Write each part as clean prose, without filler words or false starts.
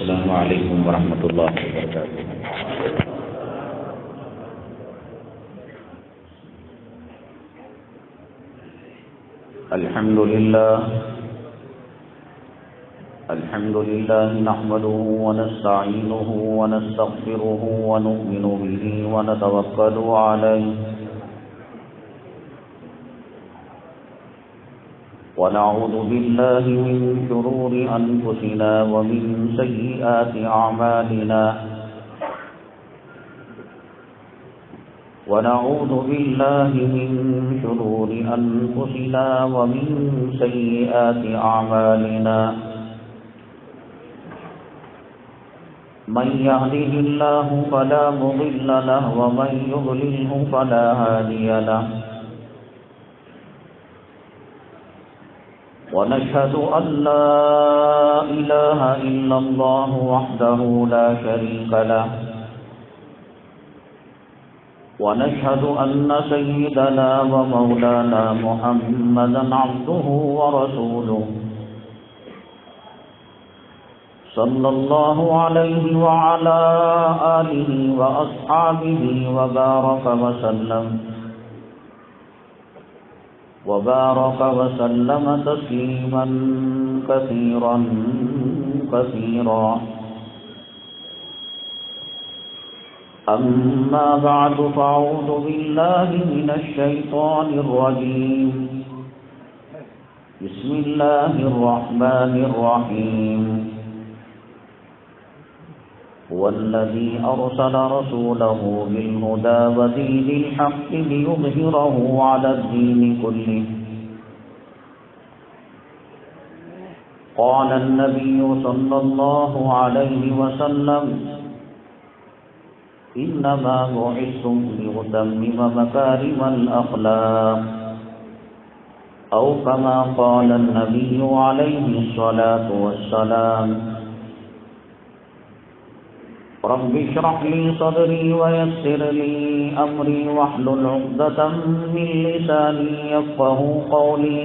السلام علیکم ورحمۃ اللہ وبرکاتہ۔ الحمد لله نحمده ونستعينه ونستغفره ونؤمن به ونتوكل عليه ونعوذ بالله من شرور أنفسنا ومن سيئات أعمالنا ونعوذ بالله من شرور أنفسنا ومن سيئات أعمالنا من يهده الله فلا مضل له ومن يضلله فلا هادي له ونشهد أن لا إله إلا الله وحده لا شريك له ونشهد أن سيدنا ومولانا محمدا عبده ورسوله صلى الله عليه وعلى آله وأصحابه وبارك وسلم تسليما كثيرا كثيرا أما بعد فأعوذ بالله من الشيطان الرجيم بسم الله الرحمن الرحيم هو الذي أرسل رسوله بالهدى ودين الحق ليظهره على الدين كله قال النبي صلى الله عليه وسلم إنما بعثتم لأتمم مكارم الأخلاق أو كما قال النبي عليه الصلاة والسلام رب اشرح لي صدري ويسر لي أمري واحلل عقدة من لساني يفقهوا قولي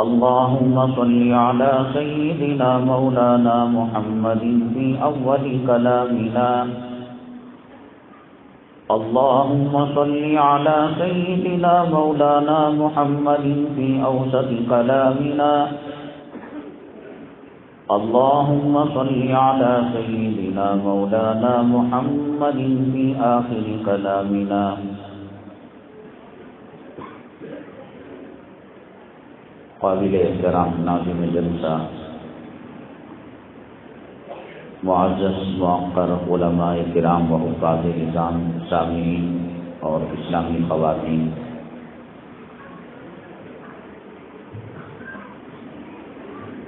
اللهم صل على سيدنا مولانا محمد في أول كلامنا اللهم صل على سيدنا مولانا محمد في أوسط كلامنا اللهم صل على سيدنا مولانا محمد في آخر كلامنا قابل احترام ناظم جلسہ، معزز موقر علماء کرام و حفاظ نظام، سامعین اور اسلامی خواتین،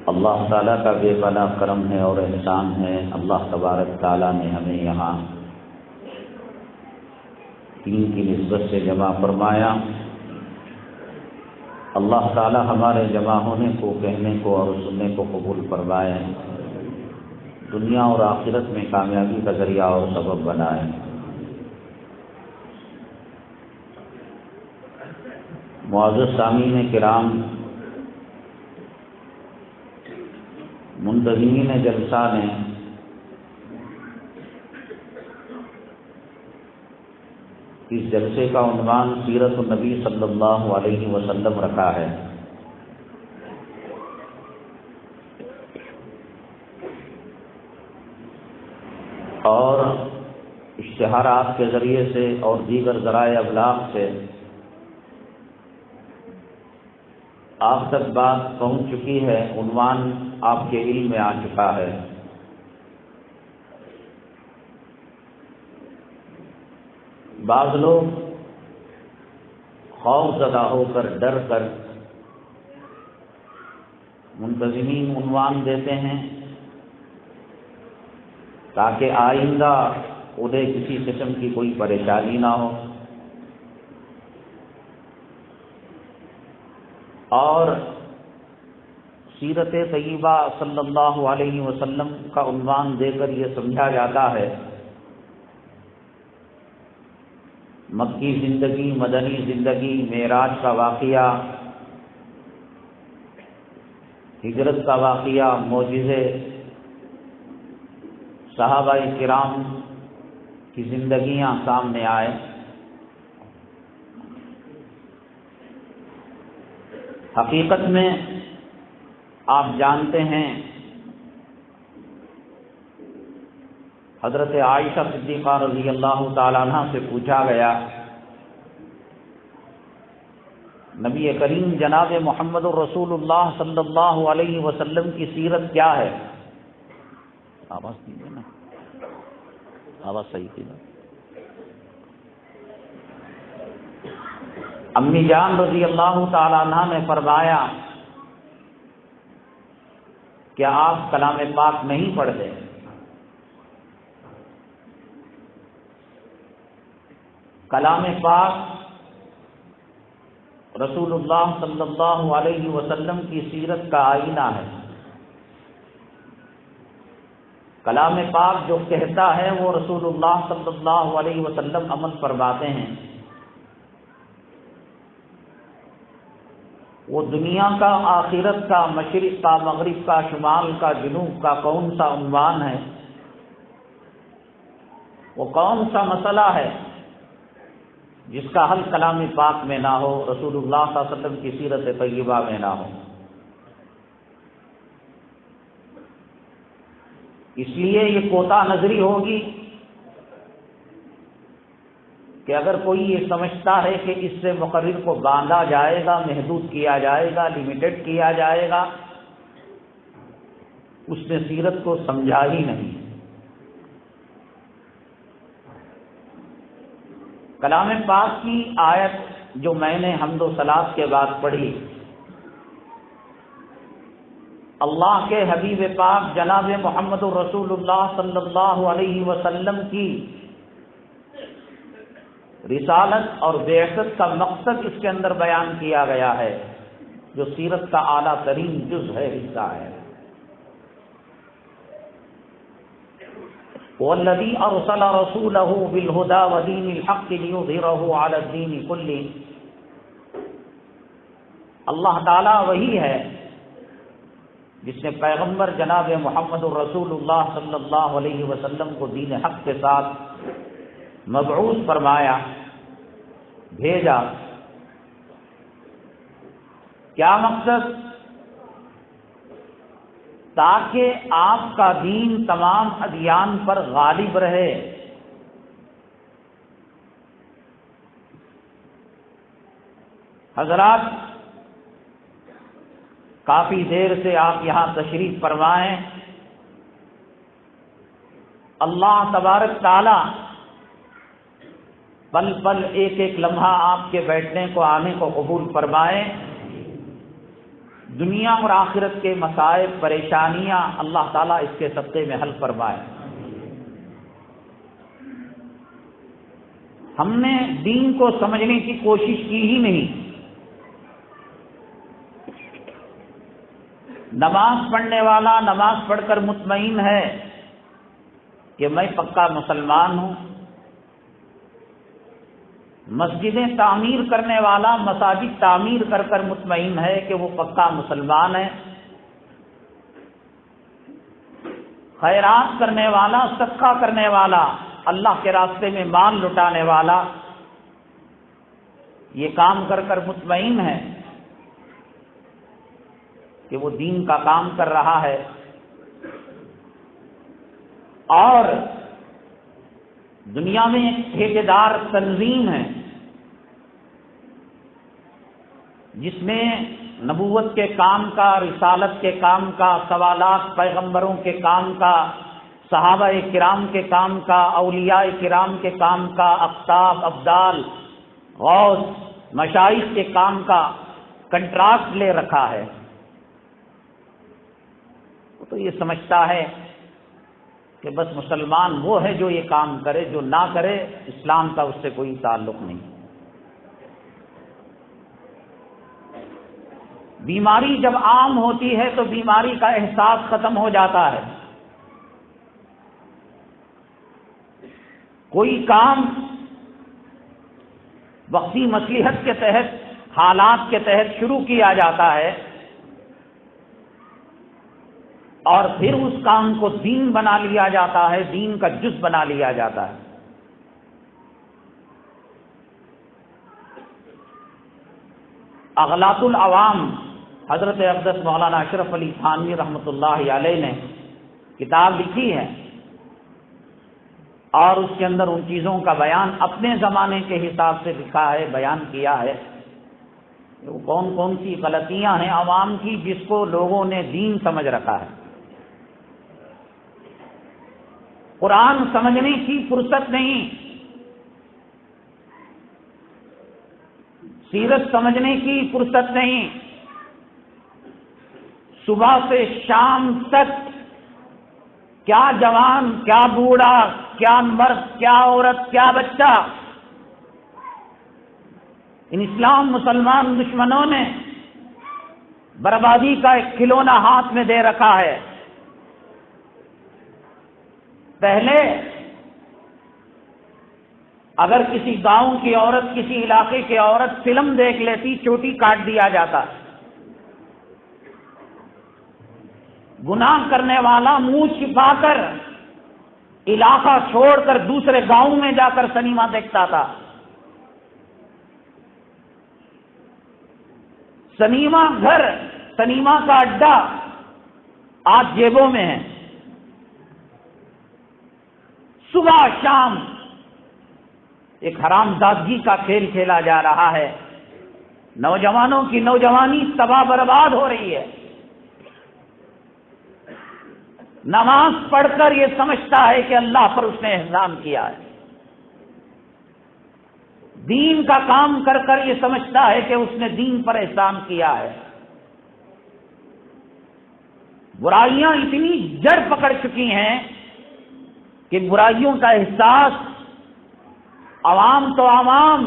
اللہ تعالیٰ کا بے پناہ کرم ہے اور احسان ہے۔ اللہ تبارک تعالیٰ نے ہمیں یہاں دین کی نسبت سے جمع فرمایا۔ اللہ تعالیٰ ہمارے جمع ہونے کو، کہنے کو اور سننے کو قبول فرمائے، دنیا اور آخرت میں کامیابی کا ذریعہ اور سبب بنائے۔ معزز سامعین کرام، منتظمین جلسہ نے اس جلسے کا عنوان سیرت النبی صلی اللہ علیہ وسلم رکھا ہے۔ اور اشتہارات کے ذریعے سے اور دیگر ذرائع ابلاغ سے آپ تک بات پہنچ چکی ہے، عنوان آپ کے علم میں آ چکا ہے۔ بعض لوگ خوف زدہ ہو کر، ڈر کر منتظمین عنوان دیتے ہیں تاکہ آئندہ انہیں کسی قسم کی کوئی پریشانی نہ ہو، اور سیرت طیبہ صلی اللہ علیہ وسلم کا عنوان دے کر یہ سمجھا جاتا ہے مکی زندگی، مدنی زندگی، معراج کا واقعہ، ہجرت کا واقعہ، معجزے، صحابہ کرام کی زندگیاں سامنے آئے۔ حقیقت میں آپ جانتے ہیں حضرت عائشہ صدیقہ رضی اللہ تعالی عنہ سے پوچھا گیا، نبی کریم جناب محمد الرسول اللہ صلی اللہ علیہ وسلم کی سیرت کیا ہے؟ آواز دیجیے نا، آواز صحیح کی نا۔ امی جان رضی اللہ تعالی عنہ نے فرمایا، کیا آپ کلام پاک نہیں پڑھتے؟ کلام پاک رسول اللہ صلی اللہ علیہ وسلم کی سیرت کا آئینہ ہے۔ کلام پاک جو کہتا ہے وہ رسول اللہ صلی اللہ علیہ وسلم عمل فرماتے ہیں۔ وہ دنیا کا، آخرت کا، مشرق کا، مغرب کا، شمال کا، جنوب کا کون سا عنوان ہے، وہ کون سا مسئلہ ہے جس کا حل کلام پاک میں نہ ہو، رسول اللہ صلی اللہ علیہ وسلم کی سیرت طیبہ میں نہ ہو۔ اس لیے یہ کوتا نظری ہوگی کہ اگر کوئی یہ سمجھتا ہے کہ اس سے مقرر کو باندھا جائے گا، محدود کیا جائے گا، لمیٹڈ کیا جائے گا، اس نے سیرت کو سمجھا ہی نہیں۔ کلام پاک کی آیت جو میں نے حمد و ثناء کے بعد پڑھی، اللہ کے حبیب پاک جناب محمد الرسول اللہ صلی اللہ علیہ وسلم کی رسالت اور بعثت کا مقصد اس کے اندر بیان کیا گیا ہے، جو سیرت کا اعلیٰ ترین جز ہے، حصہ ہے۔ والذی ارسل رسولہ بالہدی ودین الحق لیظہرہ علی الدین کلہ، اللہ تعالیٰ وہی ہے جس نے پیغمبر جناب محمد الرسول اللہ صلی اللہ علیہ وسلم کو دین حق کے ساتھ مبعوث فرمایا، بھیجا۔ کیا مقصد؟ تاکہ آپ کا دین تمام ادیان پر غالب رہے۔ حضرات، کافی دیر سے آپ یہاں تشریف فرمائیں، اللہ تبارک تعالی پل پل ایک ایک لمحہ آپ کے بیٹھنے کو، آنے کو قبول فرمائے۔ دنیا اور آخرت کے مسائل، پریشانیاں اللہ تعالیٰ اس کے صدقے میں حل فرمائے۔ ہم نے دین کو سمجھنے کی کوشش کی ہی نہیں۔ نماز پڑھنے والا نماز پڑھ کر مطمئن ہے کہ میں پکا مسلمان ہوں، مسجدیں تعمیر کرنے والا مساجد تعمیر کر کر مطمئن ہے کہ وہ پکا مسلمان ہے، خیرات کرنے والا، صدقہ کرنے والا، اللہ کے راستے میں مال لٹانے والا یہ کام کر کر مطمئن ہے کہ وہ دین کا کام کر رہا ہے۔ اور دنیا میں ایک ٹھیکیدار تنظیم ہے جس میں نبوت کے کام کا، رسالت کے کام کا، سوالات پیغمبروں کے کام کا، صحابہ کرام کے کام کا، اولیاء کرام کے کام کا، اقطاب، ابدال، غوث، مشائخ کے کام کا کنٹراکٹ لے رکھا ہے۔ تو یہ سمجھتا ہے کہ بس مسلمان وہ ہے جو یہ کام کرے، جو نہ کرے اسلام کا اس سے کوئی تعلق نہیں۔ بیماری جب عام ہوتی ہے تو بیماری کا احساس ختم ہو جاتا ہے۔ کوئی کام وقتی مصلحت کے تحت، حالات کے تحت شروع کیا جاتا ہے اور پھر اس کام کو دین بنا لیا جاتا ہے، دین کا جز بنا لیا جاتا ہے۔ اغلاط العوام، حضرت اقدس مولانا اشرف علی تھانوی رحمۃ اللہ علیہ نے کتاب لکھی ہے، اور اس کے اندر ان چیزوں کا بیان اپنے زمانے کے حساب سے لکھا ہے، بیان کیا ہے وہ کون کون سی غلطیاں ہیں عوام کی جس کو لوگوں نے دین سمجھ رکھا ہے۔ قرآن سمجھنے کی فرصت نہیں، سیرت سمجھنے کی فرصت نہیں، صبح سے شام تک کیا جوان، کیا بوڑھا، کیا مرد، کیا عورت، کیا بچہ، ان اسلام مسلمان دشمنوں نے بربادی کا ایک کھلونا ہاتھ میں دے رکھا ہے۔ پہلے اگر کسی گاؤں کی عورت، کسی علاقے کی عورت فلم دیکھ لیتی، چوٹی کاٹ دیا جاتا۔ گناہ کرنے والا منہ چھپا کر علاقہ چھوڑ کر دوسرے گاؤں میں جا کر سنیما دیکھتا تھا۔ سنیما گھر، سنیما کا اڈا آج جیبوں میں ہے۔ صبح شام ایک حرام زادگی کا کھیل کھیلا جا رہا ہے، نوجوانوں کی نوجوانی تباہ برباد ہو رہی ہے۔ نماز پڑھ کر یہ سمجھتا ہے کہ اللہ پر اس نے احسان کیا ہے، دین کا کام کر کر یہ سمجھتا ہے کہ اس نے دین پر احسان کیا ہے۔ برائیاں اتنی جڑ پکڑ چکی ہیں کہ برائیوں کا احساس عوام تو عوام،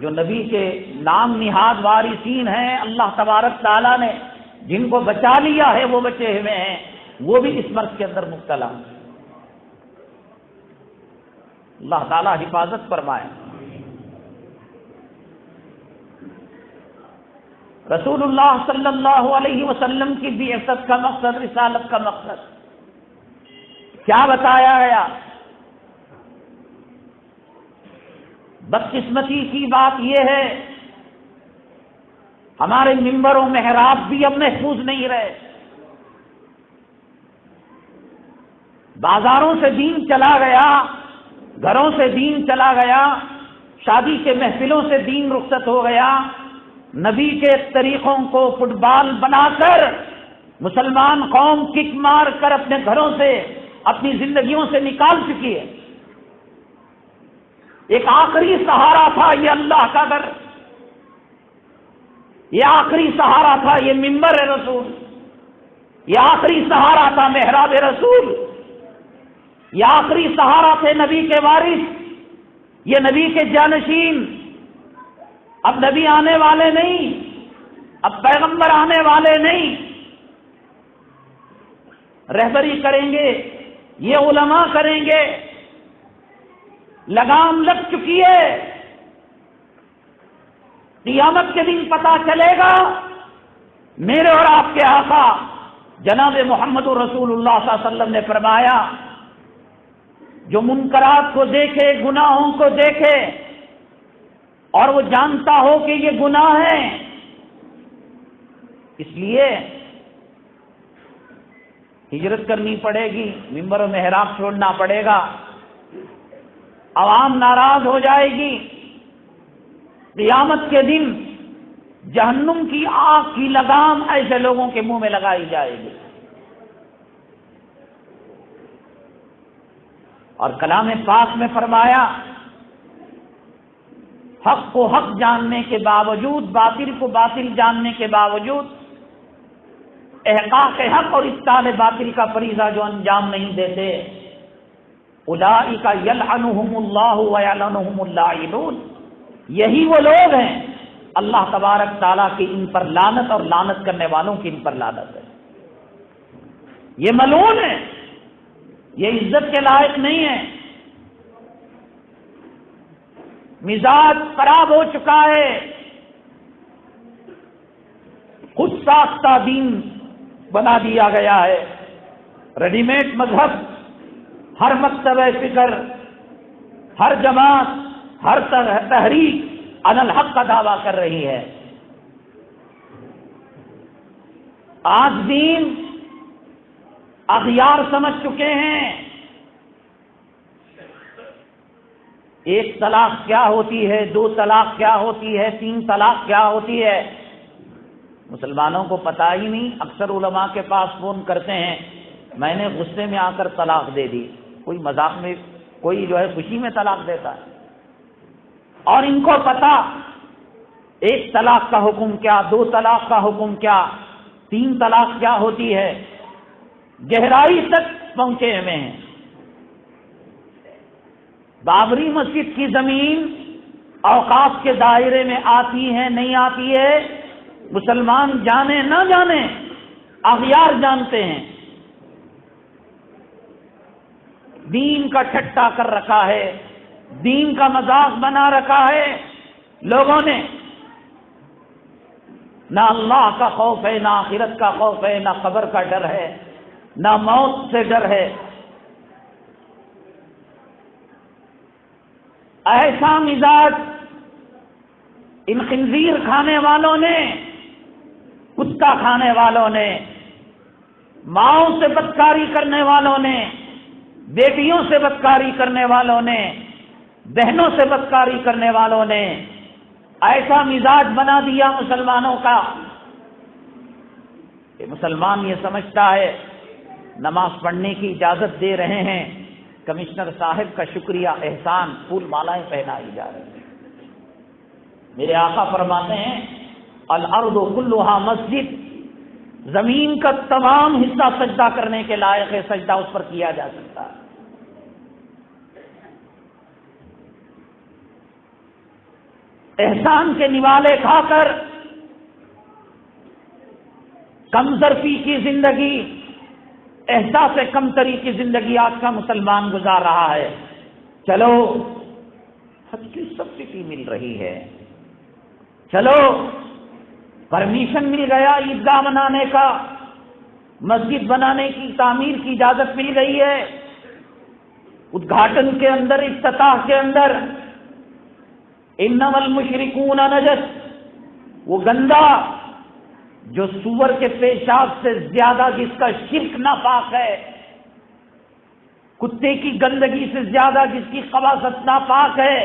جو نبی کے نام نہاد وارثین ہیں، اللہ تبارک تعالیٰ نے جن کو بچا لیا ہے وہ بچے ہوئے ہیں، وہ بھی اس مرض کے اندر مبتلا۔ اللہ تعالیٰ حفاظت فرمائے۔ رسول اللہ صلی اللہ علیہ وسلم کی بعثت کا مقصد، رسالت کا مقصد کیا بتایا گیا؟ بدقسمتی کی بات یہ ہے ہمارے ممبر و محراب بھی اب محفوظ نہیں رہے۔ بازاروں سے دین چلا گیا، گھروں سے دین چلا گیا، شادی کے محفلوں سے دین رخصت ہو گیا۔ نبی کے طریقوں کو فٹ بال بنا کر مسلمان قوم کک مار کر اپنے گھروں سے، اپنی زندگیوں سے نکال چکی ہے۔ ایک آخری سہارا تھا یہ اللہ کا گھر، یہ آخری سہارا تھا یہ ممبر رسول، یہ آخری سہارا تھا محراب رسول، یہ آخری سہارا تھے نبی کے وارث، یہ نبی کے جانشین۔ اب نبی آنے والے نہیں، اب پیغمبر آنے والے نہیں، رہبری کریں گے یہ علماء کریں گے۔ لگام لگ چکی ہے، قیامت کے دن پتہ چلے گا۔ میرے اور آپ کے آقا جناب محمد رسول اللہ صلی اللہ علیہ وسلم نے فرمایا، جو منکرات کو دیکھے، گناہوں کو دیکھے اور وہ جانتا ہو کہ یہ گناہ ہے، اس لیے ہجرت کرنی پڑے گی، ممبر و محراب چھوڑنا پڑے گا، عوام ناراض ہو جائے گی۔ قیامت کے دن جہنم کی آگ کی لگام ایسے لوگوں کے منہ میں لگائی جائے گی۔ اور کلام پاک میں فرمایا، حق کو حق جاننے کے باوجود، باطل کو باطل جاننے کے باوجود احقاق حق اور ابطال باطل کا فریضہ جو انجام نہیں دیتے، اولئک یلعنہم اللہ ویلعنہم اللاعنون، یہی وہ لوگ ہیں اللہ تبارک تعالیٰ کی ان پر لعنت اور لعنت کرنے والوں کی ان پر لعنت ہے۔ یہ ملعون ہے، یہ عزت کے لائق نہیں ہے۔ مزاج خراب ہو چکا ہے، خود ساختہ دین بنا دیا گیا ہے، ریڈی میڈ مذہب، ہر مکتبہ فکر، ہر جماعت، ہر تحریک علی الحق کا دعویٰ کر رہی ہے۔ آج دین اغیار سمجھ چکے ہیں۔ ایک طلاق کیا ہوتی ہے، 2 طلاق کیا ہوتی ہے، 3 طلاق کیا ہوتی ہے، مسلمانوں کو پتہ ہی نہیں۔ اکثر علماء کے پاس فون کرتے ہیں، میں نے غصے میں آ کر طلاق دے دی، کوئی مذاق میں، کوئی جو ہے خوشی میں طلاق دیتا ہے، اور ان کو پتہ 1 طلاق کا حکم کیا، 2 طلاق کا حکم کیا، 3 طلاق کیا ہوتی ہے، گہرائی تک پہنچے ہوئے ہیں۔ بابری مسجد کی زمین اوقاف کے دائرے میں آتی ہے نہیں آتی ہے، مسلمان جانے نہ جانے، اغیار جانتے ہیں۔ دین کا ٹھٹا کر رکھا ہے، دین کا مذاق بنا رکھا ہے لوگوں نے۔ نہ اللہ کا خوف ہے، نہ آخرت کا خوف ہے، نہ قبر کا ڈر ہے، نہ موت سے ڈر ہے۔ ایسا مزاج ان خنزیر کھانے والوں نے، کتا کھانے والوں نے، ماؤں سے بدکاری کرنے والوں نے، بیٹیوں سے بدکاری کرنے والوں نے، بہنوں سے بدکاری کرنے والوں نے ایسا مزاج بنا دیا مسلمانوں کا کہ مسلمان یہ سمجھتا ہے نماز پڑھنے کی اجازت دے رہے ہیں، کمشنر صاحب کا شکریہ احسان، پھول مالائیں پہنائی جا رہی ہیں۔ میرے آقا فرماتے ہیں الارض کلھا مسجد، زمین کا تمام حصہ سجدہ کرنے کے لائق ہے، سجدہ اس پر کیا جا سکتا ہے۔ احسان کے نوالے کھا کر کم ظرفی کی زندگی، احساس کمتری کی زندگی آج کا مسلمان گزار رہا ہے۔ چلو حج کی سبسڈی مل رہی ہے، چلو پرمیشن مل گیا عیدگاہ بنانے کا، مسجد بنانے کی، تعمیر کی اجازت مل گئی ہے، ادگھاٹن کے اندر، افتتاح کے اندر انما المشرکون نجس، وہ گندا جو سور کے پیشاب سے زیادہ جس کا شرک ناپاک ہے، کتے کی گندگی سے زیادہ جس کی خباثت ناپاک ہے،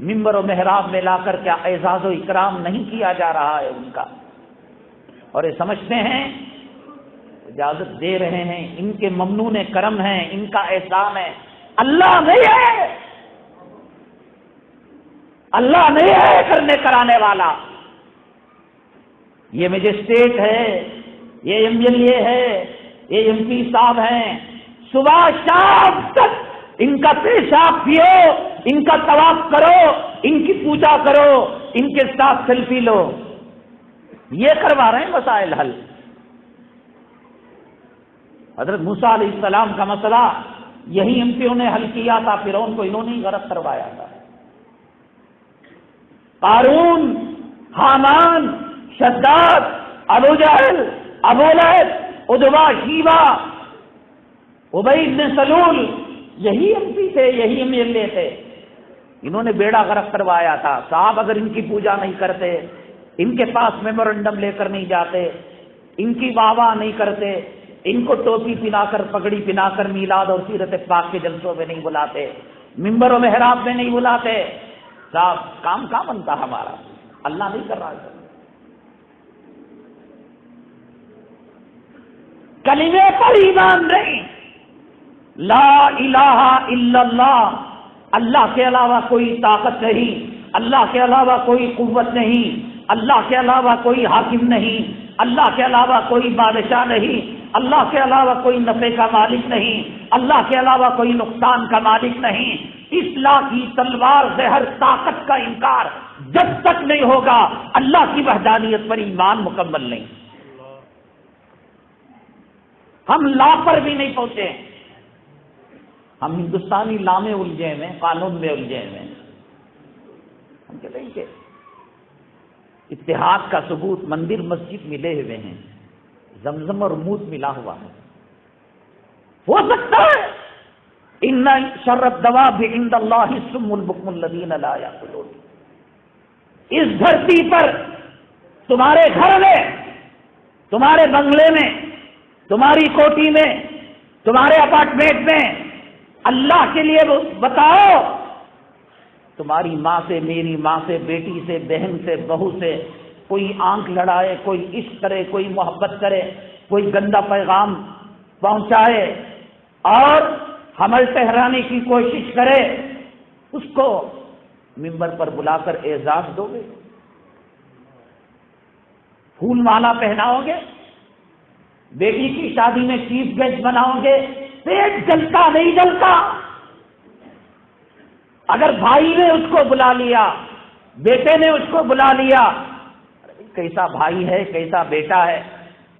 ممبر و محراب میں لا کر کیا اعزاز و اکرام نہیں کیا جا رہا ہے ان کا، اور یہ سمجھتے ہیں اجازت دے رہے ہیں، ان کے ممنون کرم ہیں، ان کا احسان ہے۔ اللہ نہیں ہے، اللہ نہیں ہے کرنے کرانے والا۔ یہ مجسٹریٹ ہے، یہ ایم ایل اے ہے، یہ ایم پی صاحب ہیں، صبح شام تک ان کا پیشاب پیو، ان کا طواف کرو، ان کی پوجا کرو، ان کے ساتھ سیلفی لو، یہ کروا رہے ہیں مسائل حل۔ حضرت موسیٰ علیہ السلام کا مسئلہ یہی ایم پیوں نے حل کیا تھا، فرعون کو انہوں نے ہی غرق کروایا تھا۔ قارون، حامان، شداد، ابو جہل، ابو لہب، عتبہ، شیبہ، ابی بن سلول، یہی ایم پی تھے، یہی ایم ایل اے تھے، انہوں نے بیڑا غرق کروایا تھا۔ صاحب اگر ان کی پوجا نہیں کرتے، ان کے پاس میمورنڈم لے کر نہیں جاتے، ان کی واہ واہ نہیں کرتے، ان کو ٹوپی پہنا کر، پگڑی پہنا کر میلاد اور سیرت پاک کے جلسوں میں نہیں بلاتے، ممبر و محراب میں نہیں بلاتے، صاحب کام کہاں بنتا ہمارا؟ اللہ نہیں کر رہا ہے۔ کلمے پر ایمان نہیں، لا الہ الا اللہ، اللہ کے علاوہ کوئی طاقت نہیں، اللہ کے علاوہ کوئی قوت نہیں، اللہ کے علاوہ کوئی حاکم نہیں، اللہ کے علاوہ کوئی بادشاہ نہیں، اللہ کے علاوہ کوئی نفع کا مالک نہیں، اللہ کے علاوہ کوئی نقصان کا مالک نہیں۔ اصلاح کی تلوار سے ہر طاقت کا انکار جب تک نہیں ہوگا، اللہ کی وحدانیت پر ایمان مکمل نہیں۔ ہم لا پر بھی نہیں پہنچے، ہم ہندوستانی لا میں الجھے میں، قانون میں الجھے میں۔ ہم کہتے ہیں کہ اتحاد کا ثبوت مندر مسجد ملے ہوئے ہیں، زمزم اور موت ملا ہوا ہے. ہو سکتا ہے ان شر الدواب عند اللہ الصم البکم الذین لا یعقلون. اس دھرتی پر تمہارے گھر میں، تمہارے بنگلے میں، تمہاری کوٹھی میں، تمہارے اپارٹمنٹ میں اللہ کے لیے بتاؤ، تمہاری ماں سے، میری ماں سے، بیٹی سے، بہن سے، بہو سے کوئی آنکھ لڑائے، کوئی عشق کرے، کوئی محبت کرے، کوئی گندا پیغام پہنچائے اور حمل ٹھہرانے کی کوشش کرے، اس کو ممبر پر بلا کر اعزاز دو گے، پھول مالا پہناؤ گے، بیٹی کی شادی میں چیف گیسٹ بناؤ گے، پیٹ جلتا نہیں جلتا؟ اگر بھائی نے اس کو بلا لیا، بیٹے نے اس کو بلا لیا، کیسا بھائی ہے، کیسا بیٹا ہے،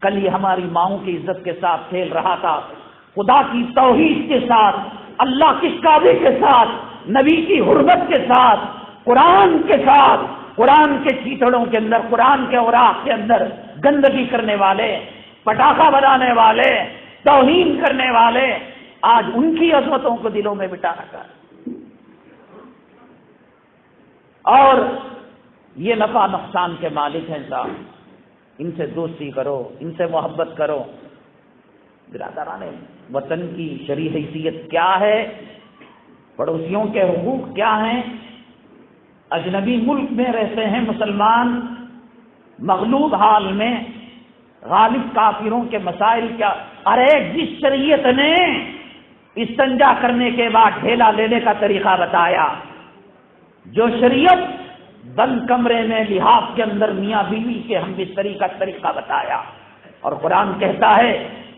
کل یہ ہماری ماؤں کی عزت کے ساتھ کھیل رہا تھا، خدا کی توحید کے ساتھ، اللہ کی کعبے کے ساتھ، نبی کی حرمت کے ساتھ، قرآن کے ساتھ، قرآن کے چیتڑوں کے اندر، قرآن کے اوراق کے اندر گندگی کرنے والے، پٹاخہ بنانے والے، توہین کرنے والے، آج ان کی عظمتوں کو دلوں میں بٹا رکھا ہے. اور یہ نفع نقصان کے مالک ہیں صاحب، ان سے دوستی کرو، ان سے محبت کرو. برادران وطن کی شرعی حیثیت کیا ہے؟ پڑوسیوں کے حقوق کیا ہیں؟ اجنبی ملک میں رہتے ہیں مسلمان، مغلوب حال میں، غالب کافروں کے مسائل کیا؟ ارے جس شریعت نے استنجا کرنے کے بعد ڈھیلا لینے کا طریقہ بتایا، جو شریعت بند کمرے میں لحاف کے اندر میاں بیوی کے ہم بستری کا طریقہ بتایا، اور قرآن کہتا ہے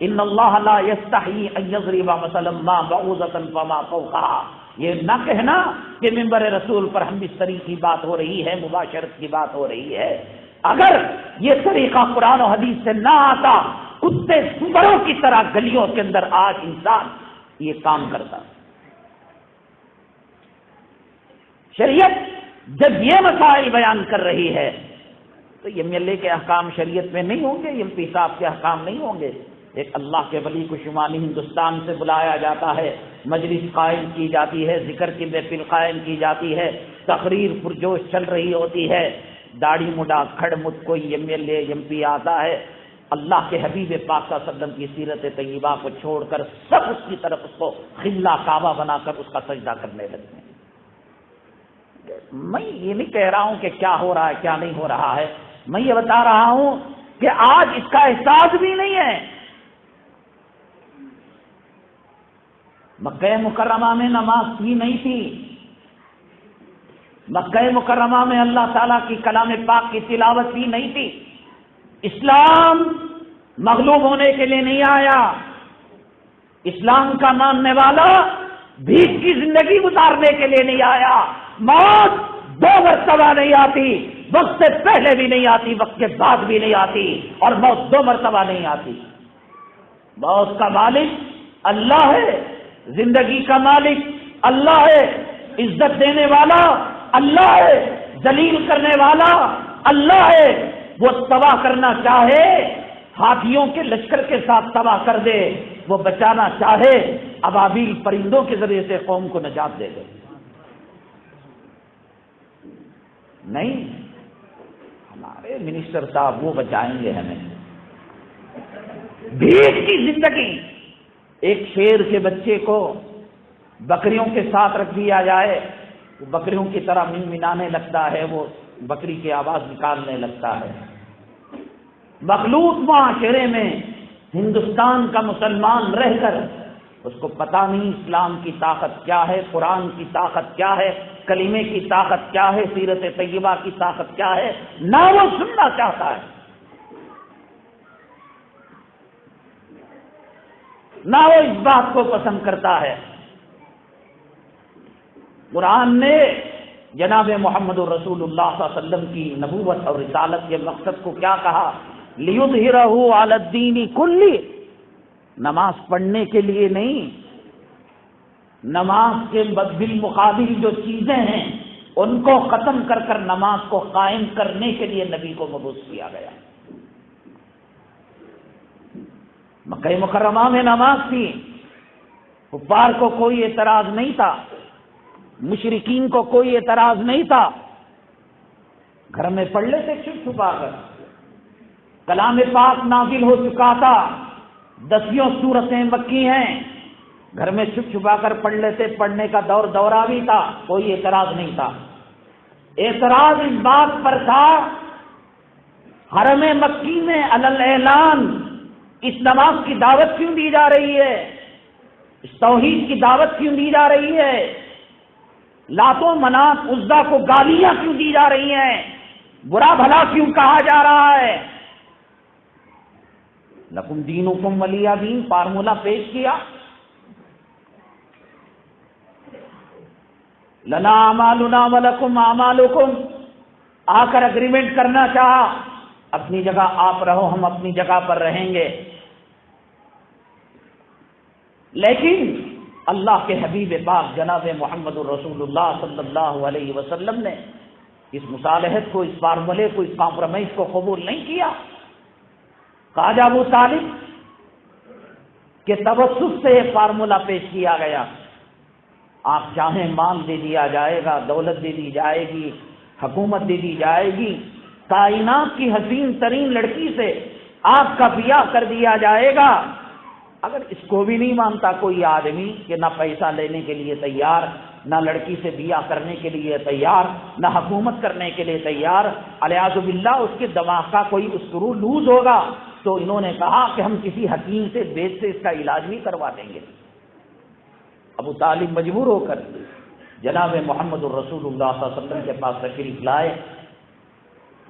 ان اللہ لا یستحیی ان یضرب مثلا ما بعوضۃ فما فوقہا، یہ نہ کہنا کہ منبر رسول پر ہم بستری کی بات ہو رہی ہے، مباشرت کی بات ہو رہی ہے. اگر یہ طریقہ قرآن و حدیث سے نہ آتا، کتے سوروں کی طرح گلیوں کے اندر آج انسان یہ کام کرتا. شریعت جب یہ مسائل بیان کر رہی ہے تو ایم ایل اے کے احکام شریعت میں نہیں ہوں گے، ایم پی صاحب کے احکام نہیں ہوں گے. ایک اللہ کے ولی کو شمالی ہندوستان سے بلایا جاتا ہے، مجلس قائم کی جاتی ہے، ذکر کی محفل قائم کی جاتی ہے، تقریر پرجوش چل رہی ہوتی ہے، داڑھی مڈا کھڑ مت کوئی M L A M P آتا ہے، اللہ کے حبیب پاک صلی اللہ علیہ وسلم کی سیرت طیبہ کو چھوڑ کر سب اس کی طرف اس کو قبلہ کعبہ بنا کر اس کا سجدہ کرنے لگتے ہیں. میں یہ نہیں کہہ رہا ہوں کہ کیا ہو رہا ہے کیا نہیں ہو رہا ہے، میں یہ بتا رہا ہوں کہ آج اس کا احساس بھی نہیں ہے. مکہ مکرمہ میں نماز بھی نہیں تھی، مکہ مکرمہ میں اللہ تعالیٰ کی کلام پاک کی تلاوت بھی نہیں تھی. اسلام مغلوب ہونے کے لیے نہیں آیا، اسلام کا ماننے والا بھیک کی زندگی گزارنے کے لیے نہیں آیا. موت 2 مرتبہ نہیں آتی، وقت سے پہلے بھی نہیں آتی، وقت کے بعد بھی نہیں آتی، اور موت 2 مرتبہ نہیں آتی. موت کا مالک اللہ ہے، زندگی کا مالک اللہ ہے، عزت دینے والا اللہ ہے، ذلیل کرنے والا اللہ ہے. وہ تباہ کرنا چاہے ہاتھیوں کے لشکر کے ساتھ تباہ کر دے، وہ بچانا چاہے ابابیل پرندوں کے ذریعے سے قوم کو نجات دے دے. نہیں، ہمارے منسٹر صاحب وہ بچائیں گے ہمیں. بھیک کی زندگی، ایک شیر کے بچے کو بکریوں کے ساتھ رکھ دیا جائے، وہ بکریوں کی طرح منمنانے لگتا ہے، وہ بکری کی آواز نکالنے لگتا ہے. مخلوق معاشرے میں ہندوستان کا مسلمان رہ کر اس کو پتہ نہیں اسلام کی طاقت کیا ہے، قرآن کی طاقت کیا ہے، کلمے کی طاقت کیا ہے، سیرت طیبہ کی طاقت کیا ہے، نہ وہ سننا چاہتا ہے، نہ وہ اس بات کو پسند کرتا ہے. قرآن نے جناب محمد الرسول اللہ صلی اللہ علیہ وسلم کی نبوت اور رسالت کے مقصد کو کیا کہا؟ لِيُظْهِرَهُ عَلَى الدِّينِ كُلِّهِ، نماز پڑھنے کے لیے نہیں، نماز کے بالمقابل جو چیزیں ہیں ان کو ختم کر کر نماز کو قائم کرنے کے لیے نبی کو مبعوث کیا گیا. مکہ مکرمہ میں نماز تھی، کفار کو کوئی اعتراض نہیں تھا، مشرکین کو کوئی اعتراض نہیں تھا، گھر میں پڑھ لیتے چھپ چھپا کر، کلام پاک نازل ہو چکا تھا، 10 سورتیں مکی ہیں، گھر میں چھپ چھپا کر پڑھ لیتے، پڑھنے کا دورہ بھی تھا، کوئی اعتراض نہیں تھا۔ اعتراض اس بات پر تھا حرم مکی میں علل اعلان اس نماز کی دعوت کیوں دی جا رہی ہے، اس توحید کی دعوت کیوں دی جا رہی ہے، لات و منات عزا کو گالیاں کیوں دی جا رہی ہیں، برا بھلا کیوں کہا جا رہا ہے۔ لکم دینکم ولی دین فارمولہ پیش کیا، لنا اعمالنا ولکم اعمالکم، آ کر اگریمنٹ کرنا چاہا، اپنی جگہ آپ رہو، ہم اپنی جگہ پر رہیں گے۔ لیکن اللہ کے حبیب پاک جناب محمد الرسول اللہ صلی اللہ علیہ وسلم نے اس مصالحت کو، اس فارمولے کو، اس کمپرومائز کو قبول نہیں کیا۔ خواجہ ابو طالب کے توسط سے یہ فارمولہ پیش کیا گیا، آپ چاہیں مال دے دیا جائے گا، دولت دے دی جائے گی، حکومت دے دی جائے گی، کائنات کی حسین ترین لڑکی سے آپ کا بیاہ کر دیا جائے گا، اگر اس کو بھی نہیں مانتا کوئی آدمی کہ نہ پیسہ لینے کے لیے تیار، نہ لڑکی سے بیاہ کرنے کے لیے تیار، نہ حکومت کرنے کے لیے تیار، الیاذ باللہ اس کے دماغ کا کوئی اسکرو لوز ہوگا، تو انہوں نے کہا کہ ہم کسی حکیم سے، وید سے اس کا علاج بھی کروا دیں گے۔ ابو طالب مجبور ہو کر جناب محمد الرسول اللہ صلی اللہ علیہ وسلم کے پاس تشریف لائے۔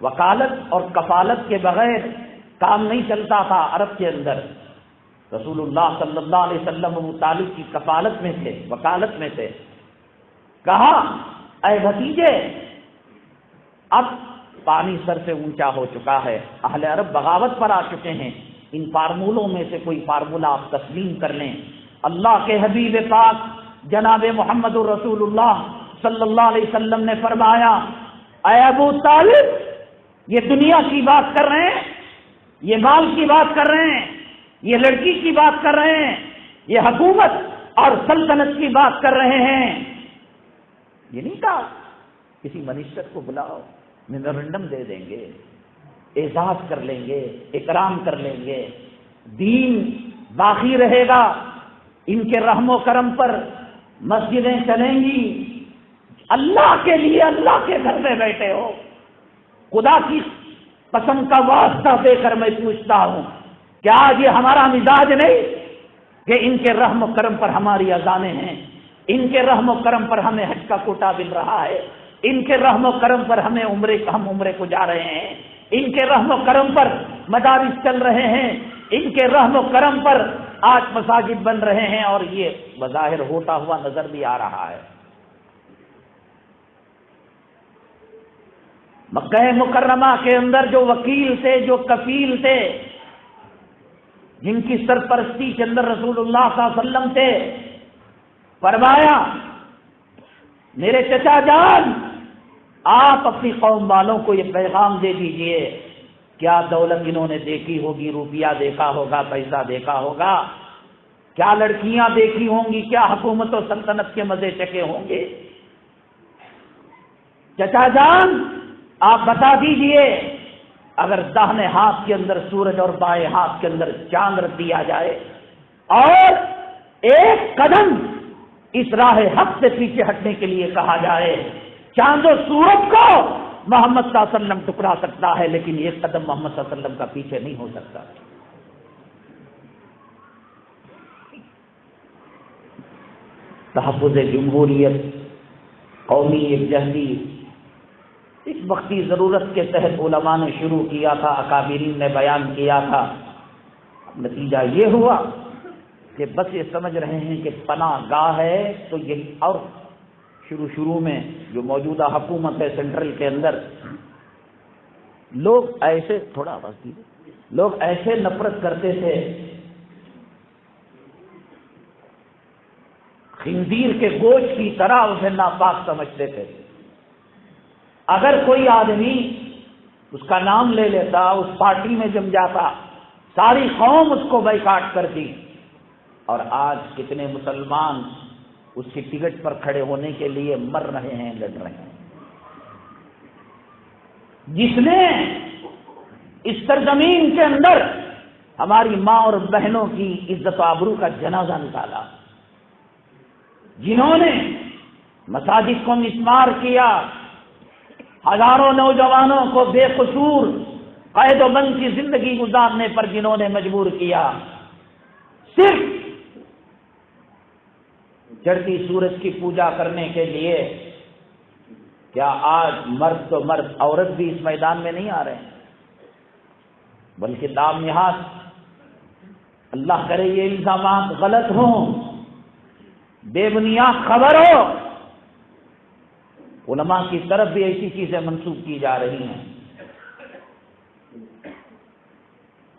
وکالت اور کفالت کے بغیر کام نہیں چلتا تھا عرب کے اندر۔ رسول اللہ صلی اللہ علیہ وسلم ابو طالب کی کفالت میں تھے، وکالت میں تھے۔ کہا اے بھتیجے، اب پانی سر سے اونچا ہو چکا ہے، اہل عرب بغاوت پر آ چکے ہیں، ان فارمولوں میں سے کوئی فارمولہ آپ تسلیم کر لیں۔ اللہ کے حبیب پاک جناب محمد الرسول اللہ صلی اللہ علیہ وسلم نے فرمایا، اے ابو طالب، یہ دنیا کی بات کر رہے ہیں، یہ مال کی بات کر رہے ہیں، یہ لڑکی کی بات کر رہے ہیں، یہ حکومت اور سلطنت کی بات کر رہے ہیں۔ یہ نہیں کہا کسی منسٹر کو بلاؤ، میمورنڈم دے دیں گے، اعزاز کر لیں گے، اکرام کر لیں گے، دین باقی رہے گا، ان کے رحم و کرم پر مسجدیں چلیں گی۔ اللہ کے لیے اللہ کے گھر میں بیٹھے ہو، خدا کی قسم کا واسطہ دے کر میں پوچھتا ہوں، کیا آج یہ ہمارا مزاج نہیں کہ ان کے رحم و کرم پر ہماری اذانیں ہیں، ان کے رحم و کرم پر ہمیں حج کا کوٹا مل رہا ہے، ان کے رحم و کرم پر ہم عمرے کو جا رہے ہیں، ان کے رحم و کرم پر مدارس چل رہے ہیں، ان کے رحم و کرم پر آج مساجد بن رہے ہیں، اور یہ بظاہر ہوتا ہوا نظر بھی آ رہا ہے۔ مکہ مکرمہ کے اندر جو وکیل تھے، جو کفیل تھے، جن کی سرپرستی کے اندر رسول اللہ صلی اللہ علیہ وسلم تھے، فرمایا میرے چچا جان، آپ اپنی قوم والوں کو یہ پیغام دے دیجئے، کیا دولت انہوں نے دیکھی ہوگی، روپیہ دیکھا ہوگا، پیسہ دیکھا ہوگا، کیا لڑکیاں دیکھی ہوں گی، کیا حکومت و سلطنت کے مزے چکے ہوں گے، چچا جان آپ بتا دیجئے، اگر داہنے ہاتھ کے اندر سورج اور بائیں ہاتھ کے اندر چاند رکھ دیا جائے اور ایک قدم اس راہ حق سے پیچھے ہٹنے کے لیے کہا جائے، چاند و سورج کو محمد صلی اللہ علیہ وسلم ٹکرا سکتا ہے، لیکن ایک قدم محمد صلی اللہ علیہ وسلم کا پیچھے نہیں ہو سکتا۔ تحفظ جمہوریت، قومی یکجہتی، اس وقتی ضرورت کے تحت علماء نے شروع کیا تھا، اکابرین نے بیان کیا تھا، نتیجہ یہ ہوا کہ بس یہ سمجھ رہے ہیں کہ پناہ گاہ ہے تو یہ، اور شروع میں جو موجودہ حکومت ہے سینٹرل کے اندر، لوگ ایسے تھوڑا آواز دیجیے، لوگ ایسے نفرت کرتے تھے، خنزیر کے گوشت کی طرح اسے ناپاک سمجھتے تھے۔ اگر کوئی آدمی اس کا نام لے لیتا، اس پارٹی میں جم جاتا، ساری قوم اس کو بائیکاٹ کرتی، اور آج کتنے مسلمان اس کی ٹکٹ پر کھڑے ہونے کے لیے مر رہے ہیں، لڑ رہے ہیں۔ جس نے اس سرزمین کے اندر ہماری ماں اور بہنوں کی عزت و آبرو کا جنازہ نکالا، جنہوں نے مساجد کو مسمار کیا، ہزاروں نوجوانوں کو بے قصور قید و بند کی زندگی گزارنے پر جنہوں نے مجبور کیا، صرف چڑھتی سورج کی پوجا کرنے کے لیے، کیا آج مرد تو مرد، عورت بھی اس میدان میں نہیں آ رہے ہیں؟ بلکہ تاب نہاد اللہ کرے یہ الزامات غلط ہوں، بے بنیاد خبر ہو، علماء کی طرف بھی ایسی چیزیں منسوخ کی جا رہی ہیں،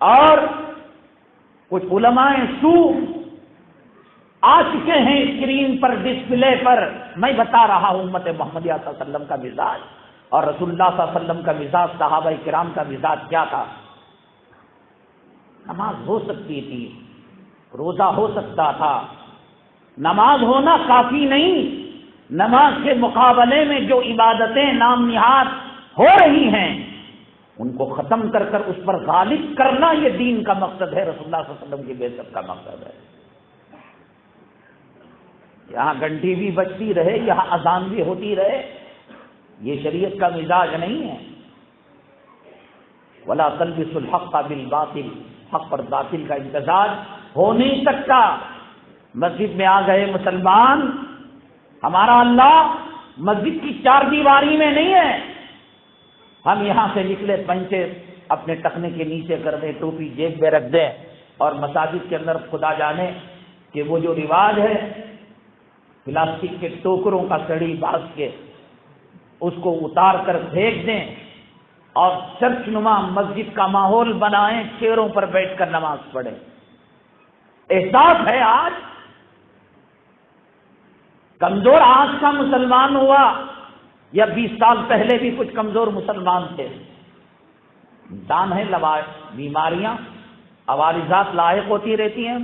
اور کچھ علماء سو آ چکے ہیں اسکرین پر، ڈسپلے پر۔ میں بتا رہا ہوں امت محمدیہ صلی اللہ علیہ وسلم کا مزاج اور رسول اللہ صلی اللہ علیہ وسلم کا مزاج، صحابہ کرام کا مزاج کیا تھا۔ نماز ہو سکتی تھی، روزہ ہو سکتا تھا، نماز ہونا کافی نہیں، نماز کے مقابلے میں جو عبادتیں نام نہاد ہو رہی ہیں ان کو ختم کر کر اس پر غالب کرنا، یہ دین کا مقصد ہے، رسول اللہ صلی اللہ علیہ وسلم کی بعثت کا مقصد ہے۔ یہاں گھنٹی بھی بجتی رہے، یہاں اذان بھی ہوتی رہے، یہ شریعت کا مزاج نہیں ہے۔ ولا تلبسوا الحق بالباطل، حق پر باطل کا امتزاج ہو نہیں سکتا۔ مسجد میں آ گئے مسلمان، ہمارا اللہ مسجد کی چار دیواری میں نہیں ہے، ہم یہاں سے نکلے پنچے اپنے ٹخنے کے نیچے کر دیں، ٹوپی جیب میں رکھ دیں، اور مساجد کے اندر خدا جانے کہ وہ جو رواج ہے پلاسٹک کے ٹوکروں کا سڑی باز کے اس کو اتار کر پھینک دیں اور چرچ نما مسجد کا ماحول بنائیں، چیئروں پر بیٹھ کر نماز پڑھیں۔ احساس ہے آج کمزور آج کا مسلمان ہوا یا 20 سال پہلے بھی کچھ کمزور مسلمان تھے؟ انسان ہے، بیماریاں عوارضات لاحق ہوتی رہتی ہیں۔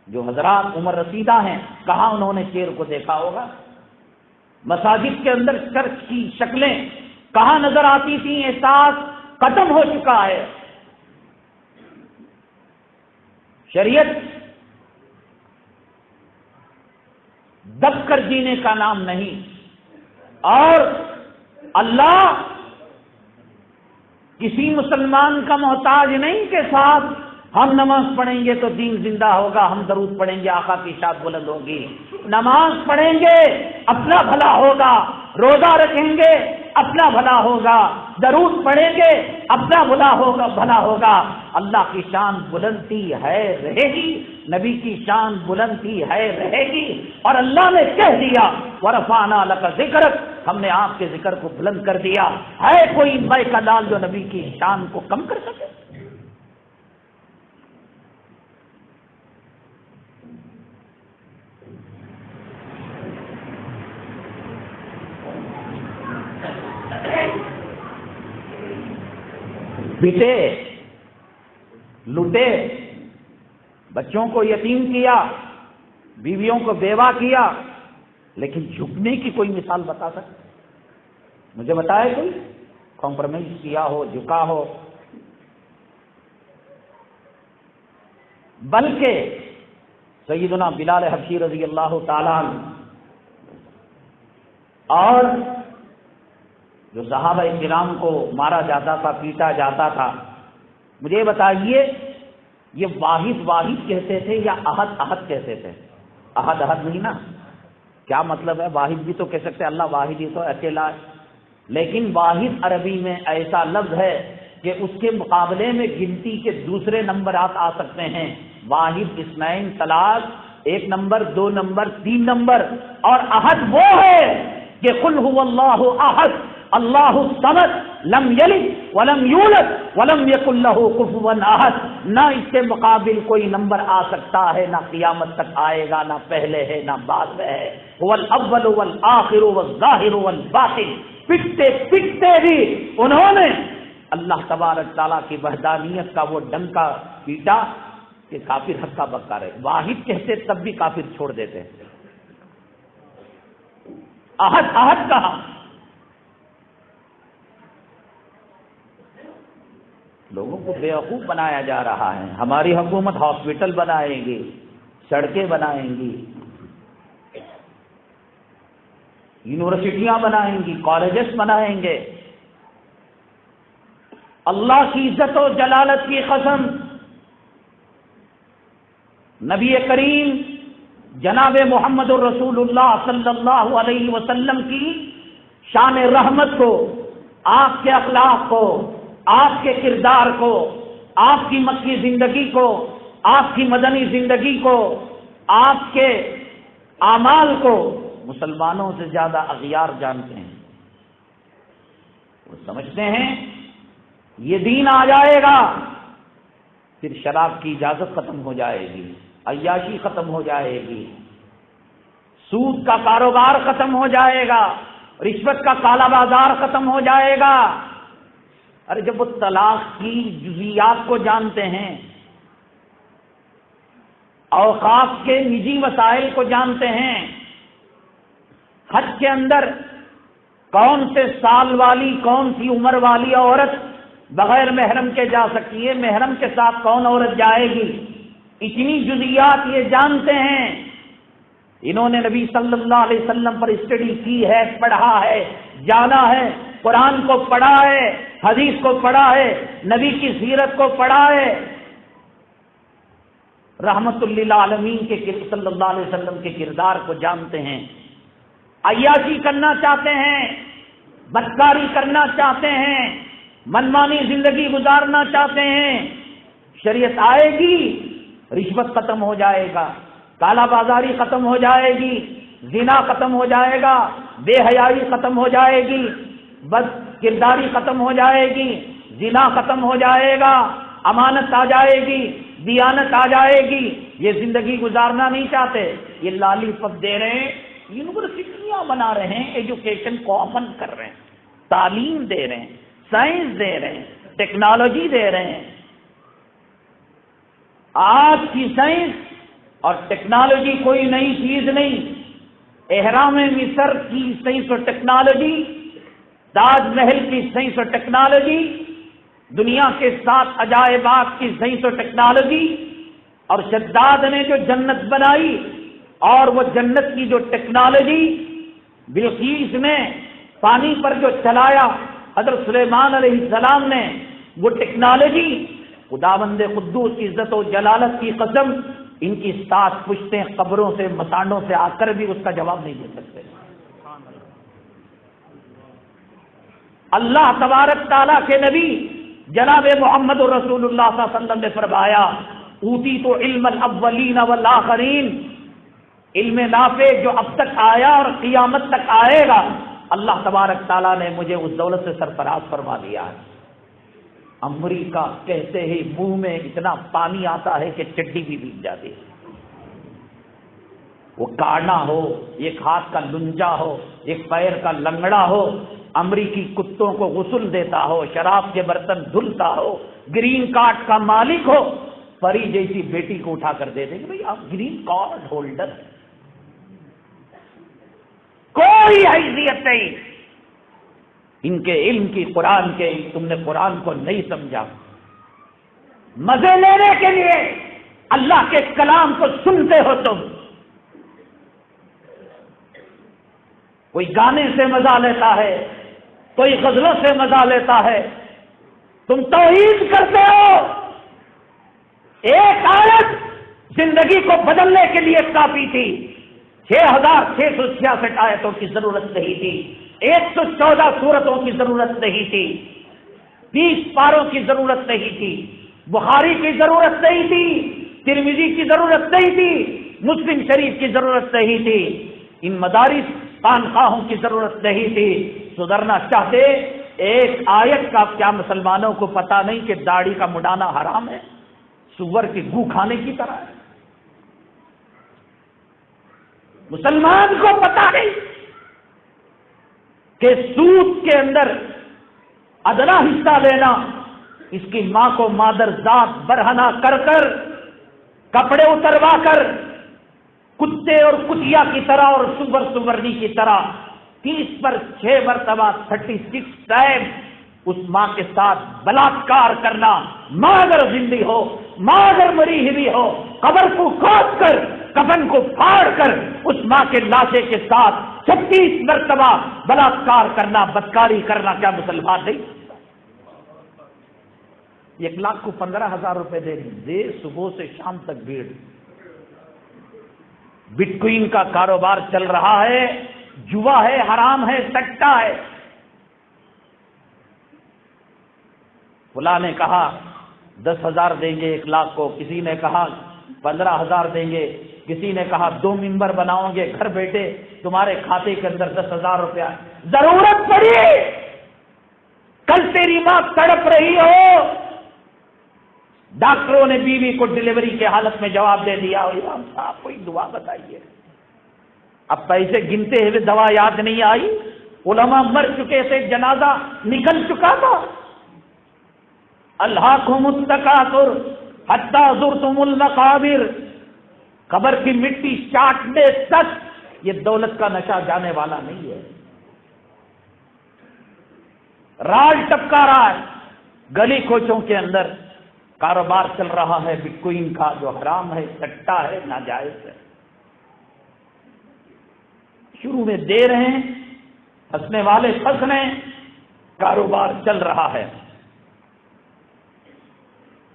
جو حضرات عمر رسیدہ ہیں، کہاں انہوں نے چیر کو دیکھا ہوگا؟ مساجد کے اندر چرچ کی شکلیں کہاں نظر آتی تھیں؟ احساس ختم ہو چکا ہے۔ شریعت دب کر جینے کا نام نہیں، اور اللہ کسی مسلمان کا محتاج نہیں کہ ساتھ ہم نماز پڑھیں گے تو دین زندہ ہوگا، ہم درود پڑھیں گے آقا کی شاد بلند ہوگی، نماز پڑھیں گے اپنا بھلا ہوگا، روزہ رکھیں گے اپنا بھلا ہوگا، درود پڑھیں گے اپنا بھلا ہوگا۔ اللہ کی شان بلندی ہے، رہے گی، نبی کی شان بلندی ہے، رہے گی، اور اللہ نے کہہ دیا وَرَفَعْنَا لَكَ ذِكْرَكَ، ہم نے آپ کے ذکر کو بلند کر دیا۔ ہے کوئی مے کا دال جو نبی کی شان کو کم کر سکے؟ بیٹے لوٹے، بچوں کو یتیم کیا، بیویوں کو بیوہ کیا، لیکن جھکنے کی کوئی مثال بتا سکتے؟ مجھے بتائے کوئی کمپرومائز کیا ہو، جھکا ہو؟ بلکہ سیدنا بلال حبشی رضی اللہ تعالیٰ عنہ اور جو صحابہ کرام کو مارا جاتا تھا، پیٹا جاتا تھا، مجھے بتائیے یہ واحد کہتے تھے یا احد کہتے تھے؟ احد نہیں نا، کیا مطلب ہے؟ واحد بھی تو کہہ سکتے، اللہ واحد ہی تو اکیلا ہے، لیکن واحد عربی میں ایسا لفظ ہے کہ اس کے مقابلے میں گنتی کے دوسرے نمبرات آ سکتے ہیں، واحد، اثنین، ثلاث، 1 نمبر، 2 نمبر، 3 نمبر، اور احد وہ ہے کہ قل هو اللہ احد اللہ الصمد لم یلد ولم یولد ولم یکن له کفوا احد، نہ اس کے مقابل کوئی نمبر آ سکتا ہے، نہ قیامت تک آئے گا، نہ پہلے ہے نہ بعد میں ہے۔ هو الاول والآخر والظاہر والباطن، پٹتے بھی انہوں نے اللہ تبارک تعالیٰ کی وحدانیت کا وہ ڈنکا پیٹا کہ کافر ہکا بکا رہے، واحد کہتے تب بھی کافر چھوڑ دیتے، احد احد کہا۔ لوگوں کو بیوقوف بنایا جا رہا ہے۔ ہماری حکومت ہاسپٹل بنائے گی، سڑکیں بنائیں گی، یونیورسٹیاں بنائیں گی، کالجز بنائیں گے۔ اللہ کی عزت و جلالت کی قسم، نبی کریم جناب محمد الرسول اللہ صلی اللہ علیہ وسلم کی شان رحمت کو، آپ کے اخلاق کو، آپ کے کردار کو، آپ کی مکی زندگی کو، آپ کی مدنی زندگی کو، آپ کے اعمال کو مسلمانوں سے زیادہ اغیار جانتے ہیں۔ وہ سمجھتے ہیں یہ دین آ جائے گا پھر شراب کی اجازت ختم ہو جائے گی، عیاشی ختم ہو جائے گی، سود کا کاروبار ختم ہو جائے گا، رشوت کا کالا بازار ختم ہو جائے گا۔ ارے جب وہ طلاق کی جزیات کو جانتے ہیں، اوقاف کے نجی مسائل کو جانتے ہیں، حج کے اندر کون سے سال والی، کون سی عمر والی عورت بغیر محرم کے جا سکتی ہے، محرم کے ساتھ کون عورت جائے گی، اتنی جزیات یہ جانتے ہیں۔ انہوں نے نبی صلی اللہ علیہ وسلم پر اسٹڈی کی ہے، پڑھا ہے، جانا ہے، قرآن کو پڑھا ہے، حدیث کو پڑھا ہے، نبی کی سیرت کو پڑھا ہے، رحمت للعالمین کے صلی اللہ علیہ وسلم کے کردار کو جانتے ہیں۔ عیاشی کرنا چاہتے ہیں، بدکاری کرنا چاہتے ہیں، منمانی زندگی گزارنا چاہتے ہیں، شریعت آئے گی، رشوت ختم ہو جائے گا، کالا بازاری ختم ہو جائے گی، زنا ختم ہو جائے گا، بے حیائی ختم ہو جائے گی، بد کرداری ختم ہو جائے گی، زنا ختم ہو جائے گا، امانت آ جائے گی، دیانت آ جائے گی۔ یہ زندگی گزارنا نہیں چاہتے، یہ لالی پپ دے رہے ہیں، یونیورسٹیاں بنا رہے ہیں، ایجوکیشن کامن کر رہے ہیں، تعلیم دے رہے ہیں، سائنس دے رہے ہیں، ٹیکنالوجی دے رہے ہیں۔ آج کی سائنس اور ٹیکنالوجی کوئی نئی چیز نہیں۔ احرام مصر کی سائنس اور ٹیکنالوجی، تاج محل کی سائنس اور ٹیکنالوجی، دنیا کے 7 عجائبات کی سائنس اور ٹیکنالوجی، اور شداد نے جو جنت بنائی اور وہ جنت کی جو ٹیکنالوجی، بلقیس نے پانی پر جو چلایا، حضرت سلیمان علیہ السلام نے وہ ٹیکنالوجی، خداوند قدوس کی عزت و جلالت کی قسم، ان کی 7 پشتیں قبروں سے، مسانڈوں سے آ کر بھی اس کا جواب نہیں دے سکتے۔ اللہ تبارک تعالیٰ کے نبی جناب محمد رسول اللہ صلی اللہ علیہ وسلم نے فرمایا، اوتیت علم الاولین والآخرین، علم نافع جو اب تک آیا اور قیامت تک آئے گا، اللہ تبارک تعالیٰ نے مجھے اس دولت سے سرفراز فرما دیا ہے۔ امریکہ کہتے ہی منہ میں اتنا پانی آتا ہے کہ چڈی بھی بھیگ جاتی ہے۔ وہ کانا ہو، ایک ہاتھ کا لنجا ہو، ایک پیر کا لنگڑا ہو، امریکی کتوں کو غسل دیتا ہو، شراب کے برتن دھلتا ہو، گرین کارڈ کا مالک ہو، پری جیسی بیٹی کو اٹھا کر دے دے کہ بھئی آپ گرین کارڈ ہولڈر، کوئی حیثیت نہیں۔ ان کے علم کی، قرآن کے، تم نے قرآن کو نہیں سمجھا۔ مزے لینے کے لیے اللہ کے کلام کو سنتے ہو تم، کوئی گانے سے مزہ لیتا ہے، کوئی غزلوں سے مزہ لیتا ہے، تم توحید کرتے ہو۔ ایک آیت زندگی کو بدلنے کے لیے کافی تھی، 6666 آیتوں کی ضرورت نہیں تھی، 114 سورتوں کی ضرورت نہیں تھی، 20 پاروں کی ضرورت نہیں تھی، بخاری کی ضرورت نہیں تھی، ترمذی کی ضرورت نہیں تھی، مسلم شریف کی ضرورت نہیں تھی، ان مدارس خانقاہوں کی ضرورت نہیں تھی۔ سدھرنا چاہتے، ایک آیت کا کیا مسلمانوں کو پتا نہیں کہ داڑھی کا مڈانا حرام ہے، سور کی گو کھانے کی طرح ہے؟ مسلمان کو پتا نہیں کہ سود کے اندر ادنا حصہ دینا، اس کی ماں کو مادر ذات برہنہ کر کر، کپڑے اتروا کر، کتے اور کتیا کی طرح اور سورنی کی طرح 30 پر 6 مرتبہ 36 ٹائم اس ماں کے ساتھ بلاತ್ಕಾರ کرنا، ماں اگر زندہ ہو، ماں اگر مری ہوئی ہو، قبر کو کھود کر، کفن کو پھاڑ کر اس ماں کے لاشے کے ساتھ 36 مرتبہ بلاತ್ಕಾರ کرنا، بدکاری کرنا، کیا مسلمان نہیں؟ 1 لاکھ کو 15,000 روپے دے صبح سے شام تک بھیڑ، بٹ کوئن کا کاروبار چل رہا ہے، جوا ہے، حرام ہے، سٹا ہے۔ فلاں نے کہا 10,000 دیں گے 1 لاکھ کو، کسی نے کہا 15,000 دیں گے، کسی نے کہا 2 ممبر بناؤں گے، گھر بیٹھے تمہارے کھاتے کے اندر 10,000 روپیہ، ضرورت پڑی کل تیری ماں تڑپ رہی ہو، ڈاکٹروں نے بیوی کو ڈلیوری کے حالت میں جواب دے دیا، امام صاحب کوئی دعا بتائیے، اب پیسے گنتے ہوئے دوا یاد نہیں آئی، علماء مر چکے تھے، جنازہ نکل چکا تھا۔ الہاکم التکاثر حتی زرتم المقابر، قبر کی مٹی چاٹنے تک یہ دولت کا نشہ جانے والا نہیں ہے۔ راج ٹپکا رہا ہے، گلی کوچوں کے اندر کاروبار چل رہا ہے بٹ کوئن کا، جو حرام ہے، سٹا ہے، ناجائز ہے۔ شروع میں دے رہے ہیں، پھنسنے والے پھنس رہے ہیں، کاروبار چل رہا ہے۔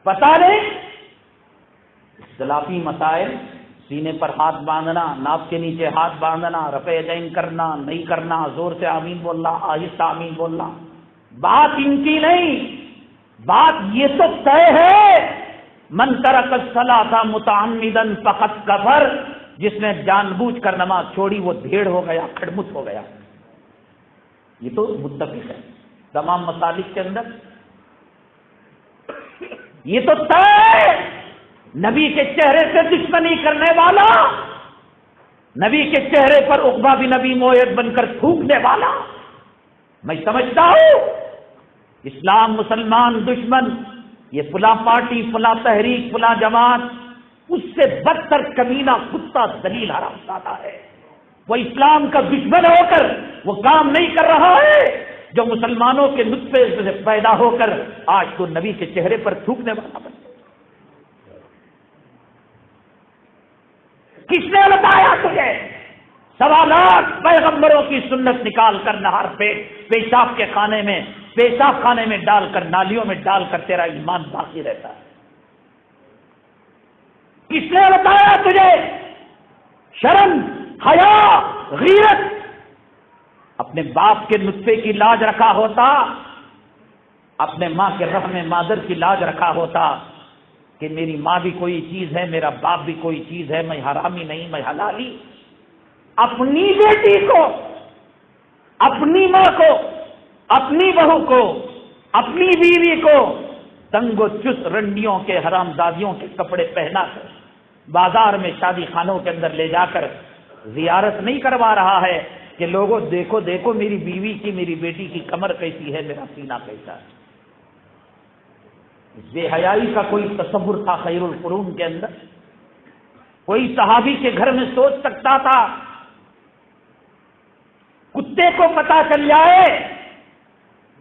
پتہ نہیں اختلافی مسائل، سینے پر ہاتھ باندھنا، ناف کے نیچے ہاتھ باندھنا، رفع یدین کرنا، نہیں کرنا، زور سے آمین بولنا، آہستہ آمین بولنا، بات ان کی نہیں، بات یہ تو طے ہے، من ترک الصلاۃ متعمدا فقد کفر، جس نے جان بوجھ کر نماز چھوڑی وہ بھیڑ ہو گیا، کھڑمت ہو گیا۔ یہ تو متفق ہے تمام مسالک کے اندر، یہ تو طے، نبی کے چہرے سے دشمنی کرنے والا، نبی کے چہرے پر عقبہ بن ابی معیط بن کر تھوکنے والا، میں سمجھتا ہوں اسلام مسلمان دشمن، یہ فلاں پارٹی، فلاں تحریک، فلاں جماعت، اس سے بدتر کمینہ کتا ذلیل حرامزادہ ہے۔ وہ اسلام کا دشمن ہو کر وہ کام نہیں کر رہا ہے جو مسلمانوں کے نطفے سے پیدا ہو کر آج تو نبی کے چہرے پر تھوکنے والا بن گیا۔ کس نے بتایا تجھے؟ 1.25 لاکھ پیغمبروں کی سنت نکال کر نہر پہ پیشاب کے خانے میں، پیشاب خانے میں ڈال کر، نالیوں میں ڈال کر تیرا ایمان باقی رہتا ہے۔ کس نے بتایا تجھے؟ شرم، حیا، غیرت، اپنے باپ کے نطفے کی لاج رکھا ہوتا، اپنے ماں کے رحم مادر کی لاج رکھا ہوتا کہ میری ماں بھی کوئی چیز ہے، میرا باپ بھی کوئی چیز ہے، میں حرامی نہیں، میں حلالی۔ اپنی بیٹی کو، اپنی ماں کو، اپنی بہو کو، اپنی بیوی کو تنگ و چست رنڈیوں کے حرامزادیوں کے کپڑے پہنا کر بازار میں شادی خانوں کے اندر لے جا کر زیارت نہیں کروا رہا ہے کہ لوگوں دیکھو دیکھو میری بیوی کی، میری بیٹی کی کمر کیسی ہے، میرا سینہ کیسا ہے۔ بے حیائی کا کوئی تصور تھا خیر القرون کے اندر؟ کوئی صحابی کے گھر میں سوچ سکتا تھا؟ کتے کو پتا چل جائے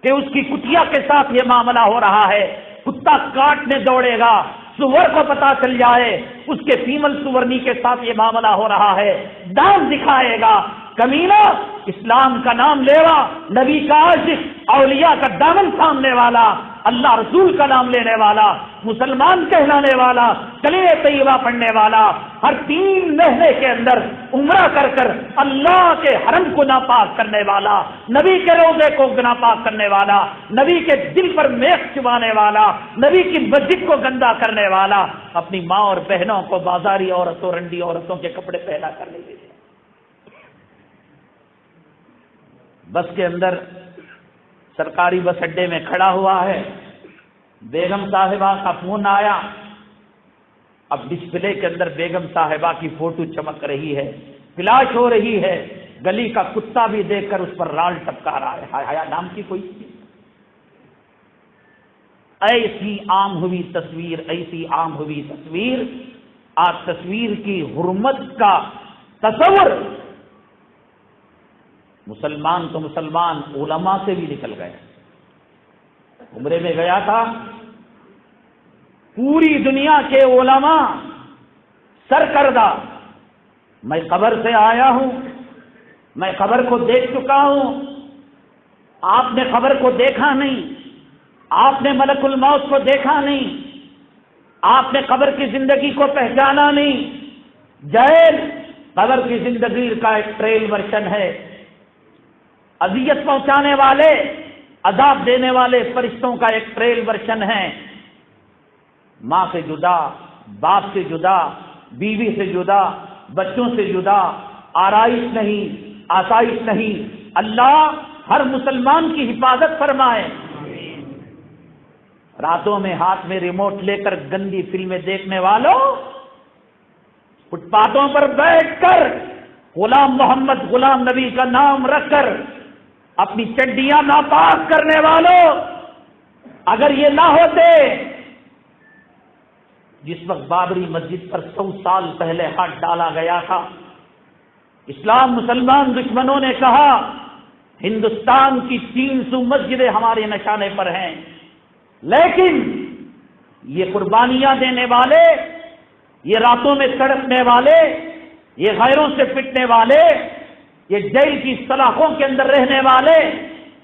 کہ اس کی کتیا کے ساتھ یہ معاملہ ہو رہا ہے، کتا کاٹنے دوڑے گا۔ سور کو پتا چل جائے اس کے فیمل سورنی کے ساتھ یہ معاملہ ہو رہا ہے، دام دکھائے گا۔ کمینہ، اسلام کا نام لیوا، نبی کا عاشق، اولیاء کا دامن تھامنے والا، اللہ رسول کا نام لینے والا، مسلمان کہلانے والا، کلمہ طیبہ پڑھنے والا، ہر 3 مہینے کے اندر عمرہ کر کر اللہ کے حرم کو ناپاک کرنے والا، نبی کے روضے کو ناپاک کرنے والا، نبی کے دل پر میخ چبانے والا، نبی کی مسجد کو گندا کرنے والا، اپنی ماں اور بہنوں کو بازاری عورتوں، رنڈی عورتوں کے کپڑے پہنا کر لے گئے۔ بس کے اندر سرکاری بس اڈے میں کھڑا ہوا ہے، بیگم صاحبہ کا فون آیا، اب ڈسپلے کے اندر بیگم صاحبہ کی فوٹو چمک رہی ہے، فلاش ہو رہی ہے، گلی کا کتا بھی دیکھ کر اس پر رال ٹپکا رہا ہے۔ حیا نام کی کوئی چیز، ایسی عام ہوئی تصویر آج تصویر کی حرمت کا تصور مسلمان تو مسلمان علماء سے بھی نکل گئے. عمرے میں گیا تھا، پوری دنیا کے علماء سرکردہ، میں قبر سے آیا ہوں، میں قبر کو دیکھ چکا ہوں، آپ نے قبر کو دیکھا نہیں، آپ نے ملک الموت کو دیکھا نہیں، آپ نے قبر کی زندگی کو پہچانا نہیں. جیل قبر کی زندگی کا ایک ٹریل ورژن ہے. اذیت پہنچانے والے، عذاب دینے والے فرشتوں کا ایک ٹریل ورژن ہے. ماں سے جدا، باپ سے جدا، بیوی سے جدا، بچوں سے جدا، آرائش نہیں، آسائش نہیں. اللہ ہر مسلمان کی حفاظت فرمائے. راتوں میں ہاتھ میں ریموٹ لے کر گندی فلمیں دیکھنے والوں، فٹ پاتھوں پر بیٹھ کر غلام محمد غلام نبی کا نام رکھ کر اپنی چڈیاں ناپاک کرنے والوں، اگر یہ نہ ہوتے، جس وقت بابری مسجد پر 100 سال پہلے ہاتھ ڈالا گیا تھا، اسلام مسلمان دشمنوں نے کہا ہندوستان کی 300 مسجدیں ہمارے نشانے پر ہیں، لیکن یہ قربانیاں دینے والے، یہ راتوں میں سڑکنے والے، یہ غیروں سے پٹنے والے، یہ جیل کی سلاخوں کے اندر رہنے والے،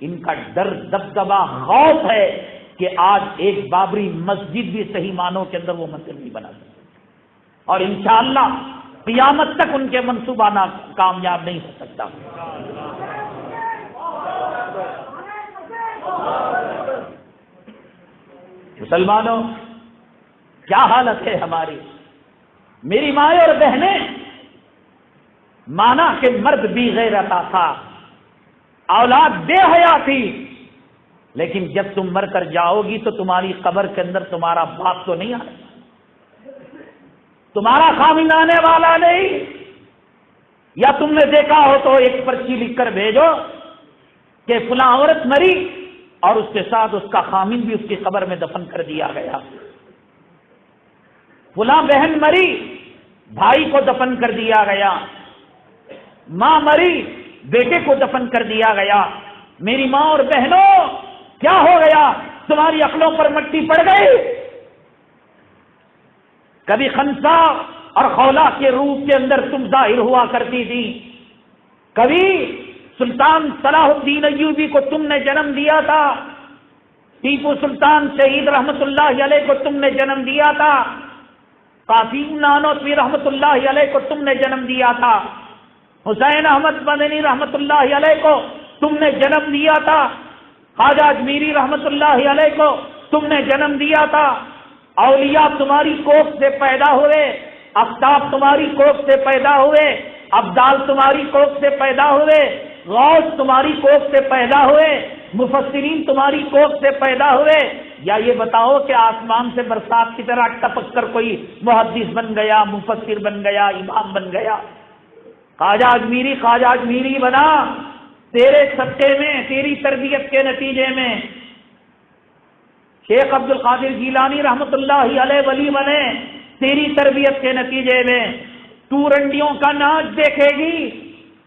ان کا ڈر دبدبا خوف ہے کہ آج ایک بابری مسجد بھی صحیح معنوں کے اندر وہ مندر نہیں بنا سکتے، اور انشاءاللہ قیامت تک ان کے منصوبہ کامیاب نہیں ہو سکتا. مسلمانوں، کیا حالت ہے ہماری. میری مائیں اور بہنیں، مانا کہ مرد بے غیرت تھا، اولاد بے حیا تھی، لیکن جب تم مر کر جاؤ گی تو تمہاری قبر کے اندر تمہارا باپ تو نہیں آئے، تمہارا خامن آنے والا نہیں. یا تم نے دیکھا ہو تو ایک پرچی لکھ کر بھیجو کہ فلاں عورت مری اور اس کے ساتھ اس کا خامن بھی اس کی قبر میں دفن کر دیا گیا، فلاں بہن مری، بھائی کو دفن کر دیا گیا، ماں مری، بیٹے کو دفن کر دیا گیا. میری ماں اور بہنوں، کیا ہو گیا؟ تمہاری عقلوں پر مٹی پڑ گئی. کبھی خنسا اور خولا کے روپ کے اندر تم ظاہر ہوا کرتی تھی، کبھی سلطان صلاح الدین ایوبی کو تم نے جنم دیا تھا، ٹیپو سلطان شہید رحمت اللہ علیہ کو تم نے جنم دیا تھا، قاسم نانوتوی رحمت اللہ علیہ کو تم نے جنم دیا تھا، حسین احمد مدنی رحمت اللہ علیہ کو تم نے جنم دیا تھا، خواجہ اجمیری رحمت اللہ علیہ کو تم نے جنم دیا تھا. اولیاء تمہاری کوکھ سے پیدا ہوئے، افتاب تمہاری کوکھ سے پیدا ہوئے، ابدال تمہاری کوکھ سے پیدا ہوئے، غوث تمہاری کوکھ سے پیدا ہوئے، مفسرین تمہاری کوکھ سے پیدا ہوئے. یا یہ بتاؤ کہ آسمان سے برسات کی طرح ٹپک کر کوئی محدث بن گیا، مفسر بن گیا، امام بن گیا؟ خواجہ اجمیری بنا تیرے صدقے میں، تیری تربیت کے نتیجے میں. شیخ عبد القادر جیلانی رحمت اللہ علیہ ولی بنے تیری تربیت کے نتیجے میں. تو رنڈیوں کا ناچ دیکھے گی،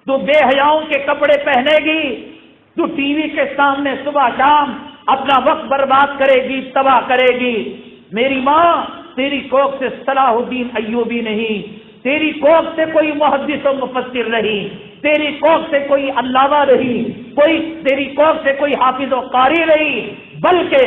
تو بے حیاؤں کے کپڑے پہنے گی، تو ٹی وی کے سامنے صبح شام اپنا وقت برباد کرے گی، تباہ کرے گی. میری ماں، تیری کوکھ سے صلاح الدین ایوبی نہیں، تیری کوکھ سے کوئی محدث و مفسر نہیں، تیری کوکھ سے کوئی علامہ نہیں، تیری کوکھ سے کوئی حافظ و قاری نہیں، بلکہ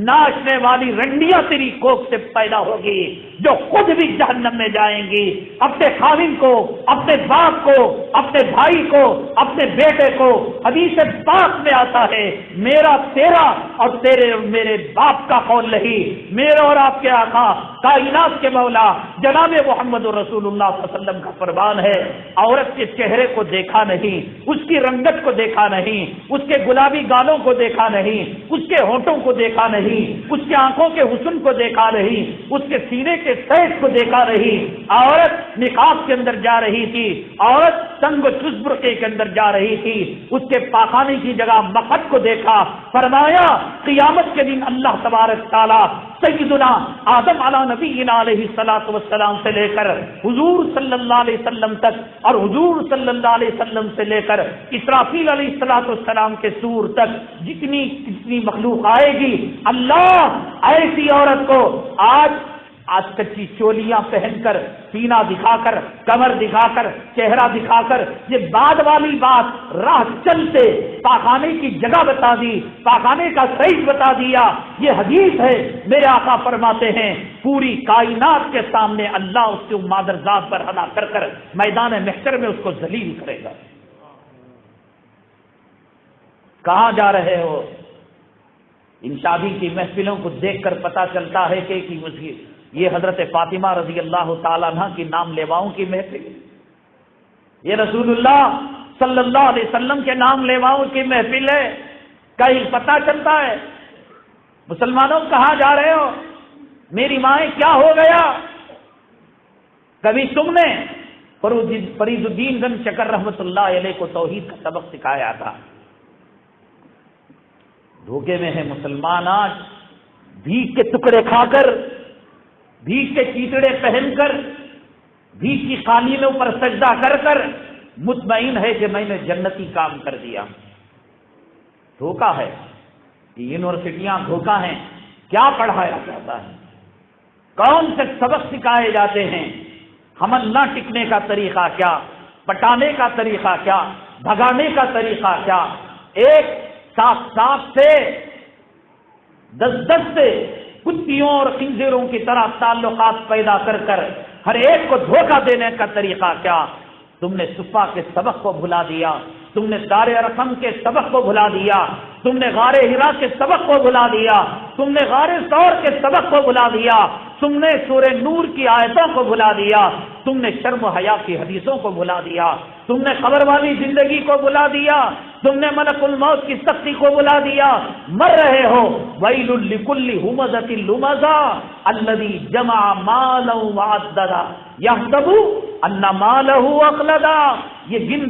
ناچنے والی رنڈیاں تیری کوکھ سے پیدا ہوگی، جو خود بھی جہنم میں جائیں گی. اپنے خاوند کو، اپنے باپ کو، اپنے بھائی کو، اپنے بیٹے کو، حدیث پاک میں آتا ہے میرا تیرا اور تیرے اور میرے باپ کا قول نہیں، میرے اور آپ کے آقا کائنات کے مولا جناب محمد رسول اللہ صلی اللہ علیہ وسلم کا فرمان ہے، عورت کے چہرے کو دیکھا نہیں، اس کی رنگت کو دیکھا نہیں، اس کے گلابی گالوں کو دیکھا نہیں، اس کے ہونٹوں کو دیکھا نہیں، اس کے آنکھوں کے حسن کو دیکھا نہیں، اس کے سینے کے سیٹ کو دیکھا نہیں. عورت نقاب کے اندر جا رہی تھی، عورت تنگ و چست برقعے کے اندر جا رہی تھی، اس کے پاخانے کی جگہ مقعد کو دیکھا، فرمایا قیامت کے دن اللہ تبارک تعالیٰ سیدنا آدم علی نبینا علیہ الصلوۃ والسلام سے لے کر حضور صلی اللہ علیہ وسلم تک اور حضور صلی اللہ علیہ وسلم سے لے کر اسرافیل علیہ الصلوۃ والسلام کے سور تک جتنی مخلوق آئے گی، اللہ ایسی عورت کو آج کچی چولیاں پہن کر، سینہ دکھا کر، کمر دکھا کر، چہرہ دکھا کر، یہ بعد والی بات راہ چلتے پاخانے کی جگہ بتا دی، پاخانے کا سائز بتا دیا، یہ حدیث ہے۔ میرے آقا فرماتے ہیں پوری کائنات کے سامنے اللہ اس کو مادرزاد پر ادا کر کر میدان محشر میں اس کو ذلیل کرے گا۔ کہاں جا رہے ہو؟ ان شادی کی محفلوں کو دیکھ کر پتا چلتا ہے کہ یہ حضرت فاطمہ رضی اللہ تعالیٰ عنہ کی نام لیواؤں کی محفل، یہ رسول اللہ صلی اللہ علیہ وسلم کے نام لیواؤں کی محفل ہے۔ کہیں پتا چلتا ہے مسلمانوں کہاں جا رہے ہو؟ میری مائیں کیا ہو گیا؟ کبھی تم نے فرید الدین گنج شکر رحمت اللہ علیہ کو توحید کا سبق سکھایا تھا؟ دھوکے میں ہے مسلمان آج، بھیک کے ٹکڑے کھا کر، بھیک کے چیتڑے پہن کر، بھیک کی قالینوں پر سجدہ کر کر مطمئن ہے کہ میں نے جنتی کام کر دیا۔ دھوکہ ہے، یہ یونیورسٹیاں دھوکہ ہیں۔ کیا پڑھایا جاتا ہے؟ کون سے سبق سکھائے جاتے ہیں؟ حمل نہ ٹکنے کا طریقہ کیا، پٹانے کا طریقہ کیا، بھگانے کا طریقہ کیا، ایک صاف سے 10 سے کتیوں اور خنزیروں کی طرح تعلقات پیدا کر کر ہر ایک کو دھوکہ دینے کا طریقہ کیا؟ تم نے صفا کے سبق کو بھلا دیا، تم نے دار ارقم کے سبق کو بھلا دیا، تم نے غار حرا کے سبق کو بھلا دیا، تم نے غار ثور کے سبق کو بھلا دیا، تم نے سورہ نور کی آیتوں کو بھلا دیا، تم نے شرم و حیا کی حدیثوں کو بھلا دیا، تم نے قبر والی زندگی کو بھلا دیا، تم نے ملک الموت کی سختی کو بھلا دیا۔ مر رہے ہو۔ ویل لکل ہمزۃ لمزہ الذی جمع مالا وعددا یحسب ان مالہ اخلدا۔ یہ گن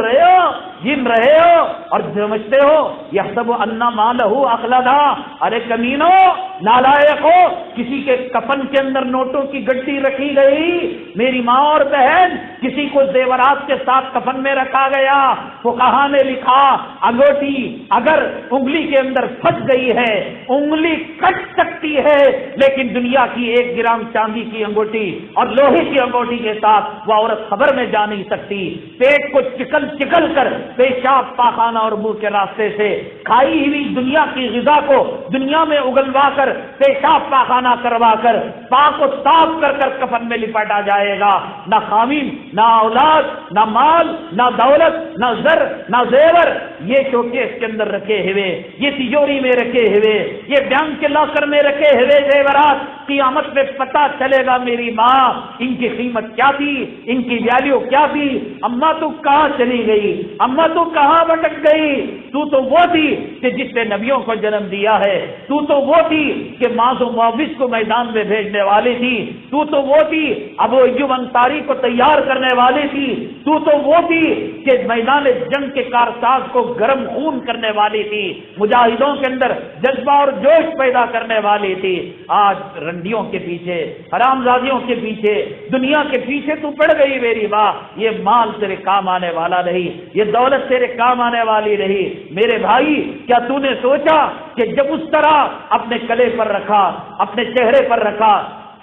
رہے ہو اور سمجھتے ہو یحسب ان مالہ اخلدا۔ ارے کمینو، نالائقو، کسی کے کفن کے اندر نوٹوں کی گڈی رکھی گئی، میری ماں اور بہن، کسی کو زیورات کے ساتھ کفن میں رکھا گیا۔ فقہا نے لکھا انگوٹھی اگر انگلی کے اندر پھنس گئی ہے انگلی کٹ سکتی ہے، لیکن دنیا کی 1 گرام چاندی کی انگوٹھی اور لوہے کی انگوٹھی کے ساتھ وہ عورت خبر میں جا نہیں سکتی۔ پیٹ کو چکل کر پیشاب پاخانہ اور منہ کے راستے سے کھائی ہوئی دنیا کی غذا کو دنیا میں اگلوا کر پیشاب پاخانہ کروا کر پاک و صاف کر کر کفن میں لپٹا جائے گا۔ نہ خامین، نہ اولاد، نہ مال، نہ دولت، نہ زر، نہ زیور، یہ شوکیس کے اندر رکھے ہوئے، یہ تجوری میں رکھے ہوئے، یہ بینک کے لاکر میں رکھے ہوئے زیورات قیامت میں پتہ چلے گا میری ماں ان کی قیمت کیا تھی، ان کی ویلیو کیا تھی۔ اماں تو کہاں چلی گئی؟ اماں تو کہاں بھٹک گئی؟ تو وہ تھی کہ جس نے نبیوں کو جنم دیا ہے، تو وہ تھی کہ معاذ و معوذ کو میدان میں بھیجنے والی تھی، تو وہ تھی ابو ایوب انصاری کو تیار کرنے والی تھی، تو وہ تھی کہ میدان جنگ کے کارساز کو گرم خون کرنے والی تھی، مجاہدوں کے اندر جذبہ اور جوش پیدا کرنے والی تھی۔ آج رنڈیوں کے پیچھے، حرامزادیوں کے پیچھے، دنیا کے پیچھے تو پڑ گئی میری ماں۔ یہ مال تیرے کام آنے والا نہیں، یہ دولت تیرے کام آنے والی نہیں۔ میرے بھائی، کیا تو نے سوچا کہ جب اس طرح اپنے گلے پر رکھا، اپنے چہرے پر رکھا،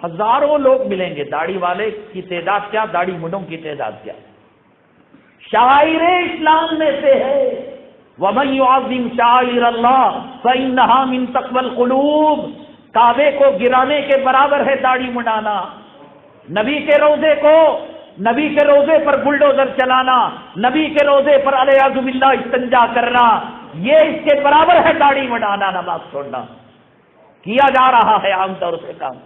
ہزاروں لوگ ملیں گے، داڑھی والے کی تعداد کیا، داڑھی منڈوں کی تعداد کیا، شاعر اسلام میں سے ہے۔ وَمَن يُعَظِّمْ شَعَائِرَ اللَّهِ فَإِنَّهَا مِن تَقْوَى الْقُلُوبِ۔ کعبے کو گرانے کے برابر ہے داڑھی منڈانا، نبی کے روضے پر بلڈوزر چلانا، نبی کے روضے پر علیہ باللہ استنجا کرنا، یہ اس کے برابر ہے داڑھی منڈانا، نماز چھوڑنا۔ کیا جا رہا ہے عام طور سے کام۔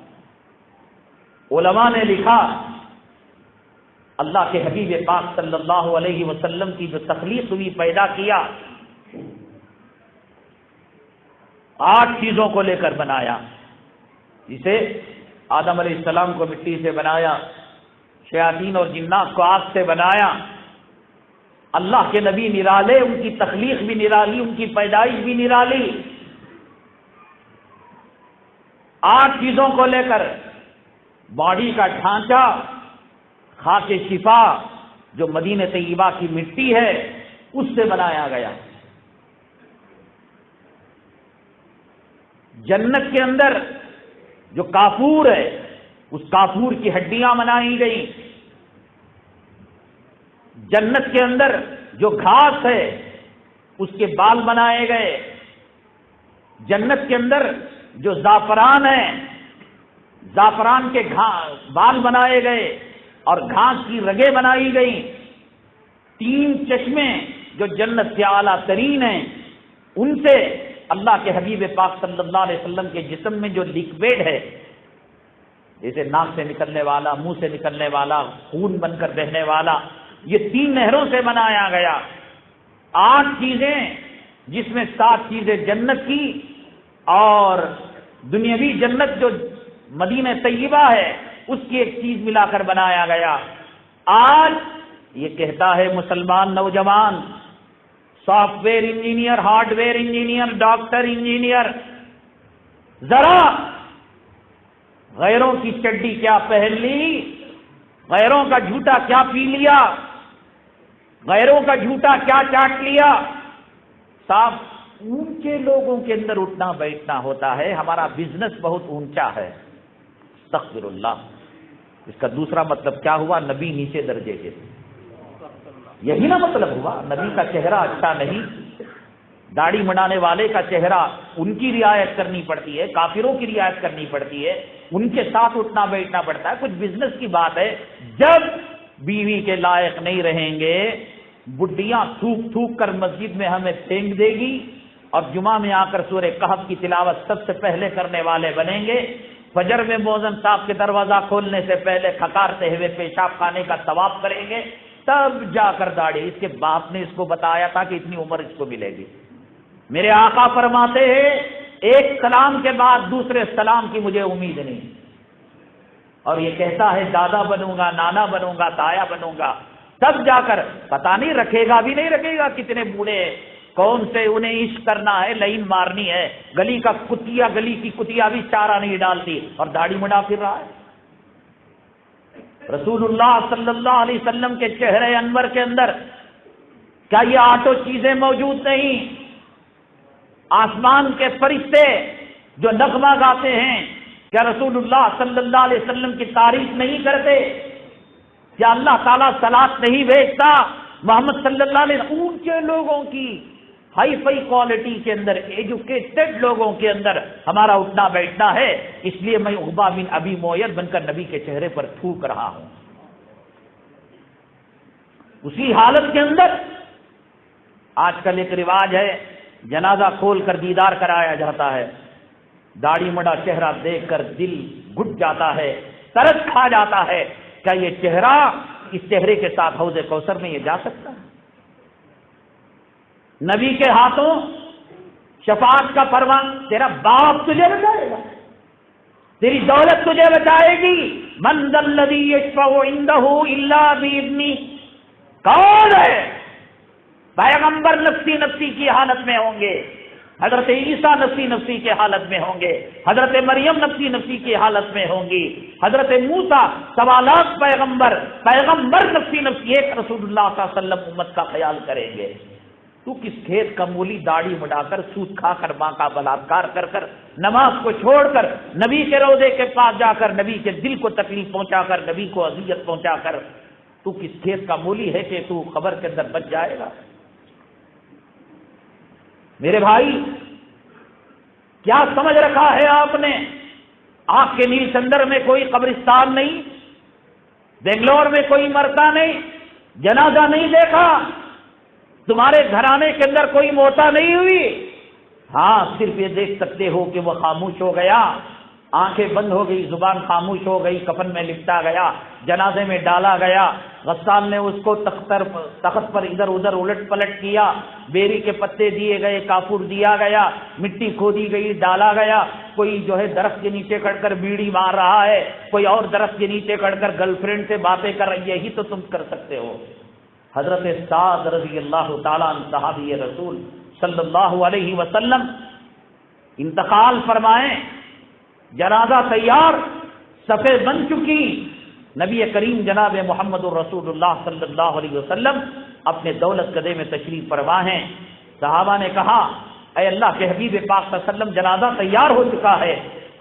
علماء نے لکھا اللہ کے حبیب پاک صلی اللہ علیہ وسلم کی جو تخلیق ہوئی، پیدا کیا، 8 چیزوں کو لے کر بنایا، جسے آدم علیہ السلام کو مٹی سے بنایا، شیاطین اور جنات کو آگ سے بنایا، اللہ کے نبی نرالے، ان کی تخلیق بھی نرالی، ان کی پیدائش بھی نرالی. 8 چیزوں کو لے کر باڈی کا ڈھانچہ، خاک شفا جو مدینہ طیبہ کی مٹی ہے اس سے بنایا گیا. جنت کے اندر جو کافور ہے اس کافور کی ہڈیاں بنائی گئی. جنت کے اندر جو گھاس ہے اس کے بال بنائے گئے. جنت کے اندر جو زعفران ہے زعفران کے بال بنائے گئے اور گھاس کی رگیں بنائی گئی. 3 چشمے جو جنت سے اعلیٰ ترین ہیں ان سے اللہ کے حبیب پاک صلی اللہ علیہ وسلم کے جسم میں جو لکویڈ ہے، جیسے ناک سے نکلنے والا، منہ سے نکلنے والا، خون بن کر بہنے والا، یہ 3 نہروں سے بنایا گیا. 8 چیزیں جس میں 7 چیزیں جنت کی اور دنیاوی جنت جو مدینہ طیبہ ہے اس کی ایک چیز ملا کر بنایا گیا. آج یہ کہتا ہے مسلمان نوجوان، soft where engineer, hard where engineer, doctor, engineer, ذرا غیروں کی چڈی کیا پہن لی، غیروں کا جھوٹا کیا پی لیا، غیروں کا جھوٹا کیا چاٹ لیا. صاحب اونچے لوگوں کے اندر اٹھنا بیٹھنا ہوتا ہے. ہمارا بزنس بہت اونچا ہے. استغفر اللہ. اس کا دوسرا مطلب کیا ہوا؟ نبی نیچے درجے کے. یہی نا مطلب ہوا. نبی کا چہرہ اچھا نہیں، داڑھی منڈانے والے کا چہرہ ان کی رعایت کرنی پڑتی ہے، کافروں کی رعایت کرنی پڑتی ہے، ان کے ساتھ اٹھنا بیٹھنا پڑتا ہے. کچھ بزنس کی بات ہے. جب بیوی کے لائق نہیں رہیں گے، بڈیاں تھوک تھوک کر مسجد میں ہمیں پھینک دے گی اور جمعہ میں آ کر سورہ کہف کی تلاوت سب سے پہلے کرنے والے بنیں گے. فجر میں مؤذن صاحب کے دروازہ کھولنے سے پہلے کھکارتے ہوئے پیشاب خانے کا طواف کریں گے، تب جا کر داڑھی. اس کے باپ نے اس کو بتایا تھا کہ اتنی عمر اس کو ملے گی. میرے آقا فرماتے ہیں ایک سلام کے بعد دوسرے سلام کی مجھے امید نہیں. اور یہ کہتا ہے دادا بنوں گا، نانا بنوں گا، تایا بنوں گا. تب جا کر پتہ نہیں رکھے گا بھی نہیں رکھے گا. کتنے بوڑھے کون سے انہیں عشق کرنا ہے، لائن مارنی ہے. گلی کا کتیا، گلی کی کتیا بھی چارہ نہیں ڈالتی اور داڑھی مڈا پھر رہا ہے. رسول اللہ صلی اللہ علیہ وسلم کے چہرے انور کے اندر کیا یہ 8 چیزیں موجود نہیں؟ آسمان کے فرشتے جو نغمہ گاتے ہیں کیا رسول اللہ صلی اللہ علیہ وسلم کی تعریف نہیں کرتے؟ کیا اللہ تعالیٰ صلاۃ نہیں بھیجتا؟ محمد صلی اللہ علیہ وسلم اونچے لوگوں کی ہائی فائی کوالٹی کے اندر، ایجوکیٹڈ لوگوں کے اندر ہمارا اٹھنا بیٹھنا ہے. اس لیے میں عقبہ بن ابی معیط بن کر نبی کے چہرے پر تھوک رہا ہوں. اسی حالت کے اندر آج کل ایک رواج ہے، جنازہ کھول کر دیدار کرایا جاتا ہے. داڑھی مڈا چہرہ دیکھ کر دل گھٹ جاتا ہے، ترس کھا جاتا ہے. کیا یہ چہرہ اس چہرے کے ساتھ حوض کوثر میں یہ جا سکتا ہے؟ نبی کے ہاتھوں شفاعت کا پروان تیرا باپ تجھے بچائے گا، تیری دولت تجھے بچائے گی. من ذا الذی یشفع عندہ الا باذنہ. کون ہے؟ پیغمبر نفسی نفسی کی حالت میں ہوں گے، حضرت عیسیٰ نفسی نفسی کے حالت میں ہوں گے، حضرت مریم نفسی نفسی کی حالت میں ہوں گی، حضرت موسیٰ 1.25 لاکھ پیغمبر نفسی نفسی، ایک رسول اللہ صلی اللہ علیہ وسلم امت کا خیال کریں گے. تو کس کھیت کا مولی داڑھی مڈا کر سود کھا کر ماں کا بلاత్కాر کر کر نماز کو چھوڑ کر نبی کے روضے کے پاس جا کر نبی کے دل کو تکلیف پہنچا کر نبی کو اذیت پہنچا کر تو کس کھیت کا مولی ہے کہ تو قبر کے اندر بچ جائے گا؟ میرے بھائی کیا سمجھ رکھا ہے آپ نے؟ آپ کے نیل چندر میں کوئی قبرستان نہیں، بنگلور میں کوئی مرتا نہیں، جنازہ نہیں دیکھا، تمہارے گھرانے کے اندر کوئی موتا نہیں ہوئی. ہاں صرف یہ دیکھ سکتے ہو کہ وہ خاموش ہو گیا، آنکھیں بند ہو گئی، زبان خاموش ہو گئی، کفن میں لپٹا گیا، جنازے میں ڈالا گیا، غسال نے اس کو تخت پر ادھر ادھر الٹ پلٹ کیا، بیری کے پتے دیے گئے، کافور دیا گیا، مٹی کھودی گئی، ڈالا گیا. کوئی جو ہے درخت کے نیچے کھڑ کر بیڑی مار رہا ہے، کوئی اور درخت کے نیچے کھڑ کر گرل فرینڈ سے باتیں کر رہی ہے. یہی تو تم کر سکتے ہو. حضرت سعد رضی اللہ تعالیٰ عنہ صحابی رسول صلی اللہ علیہ وسلم انتقال فرمائیں، جنازہ تیار، صفیں بن چکی، نبی کریم جناب محمد الرسول اللہ صلی اللہ علیہ وسلم اپنے دولت قدے میں تشریف فرما ہیں۔ صحابہ نے کہا اے اللہ کے حبیب پاک صلی اللہ علیہ وسلم، جنازہ تیار ہو چکا ہے،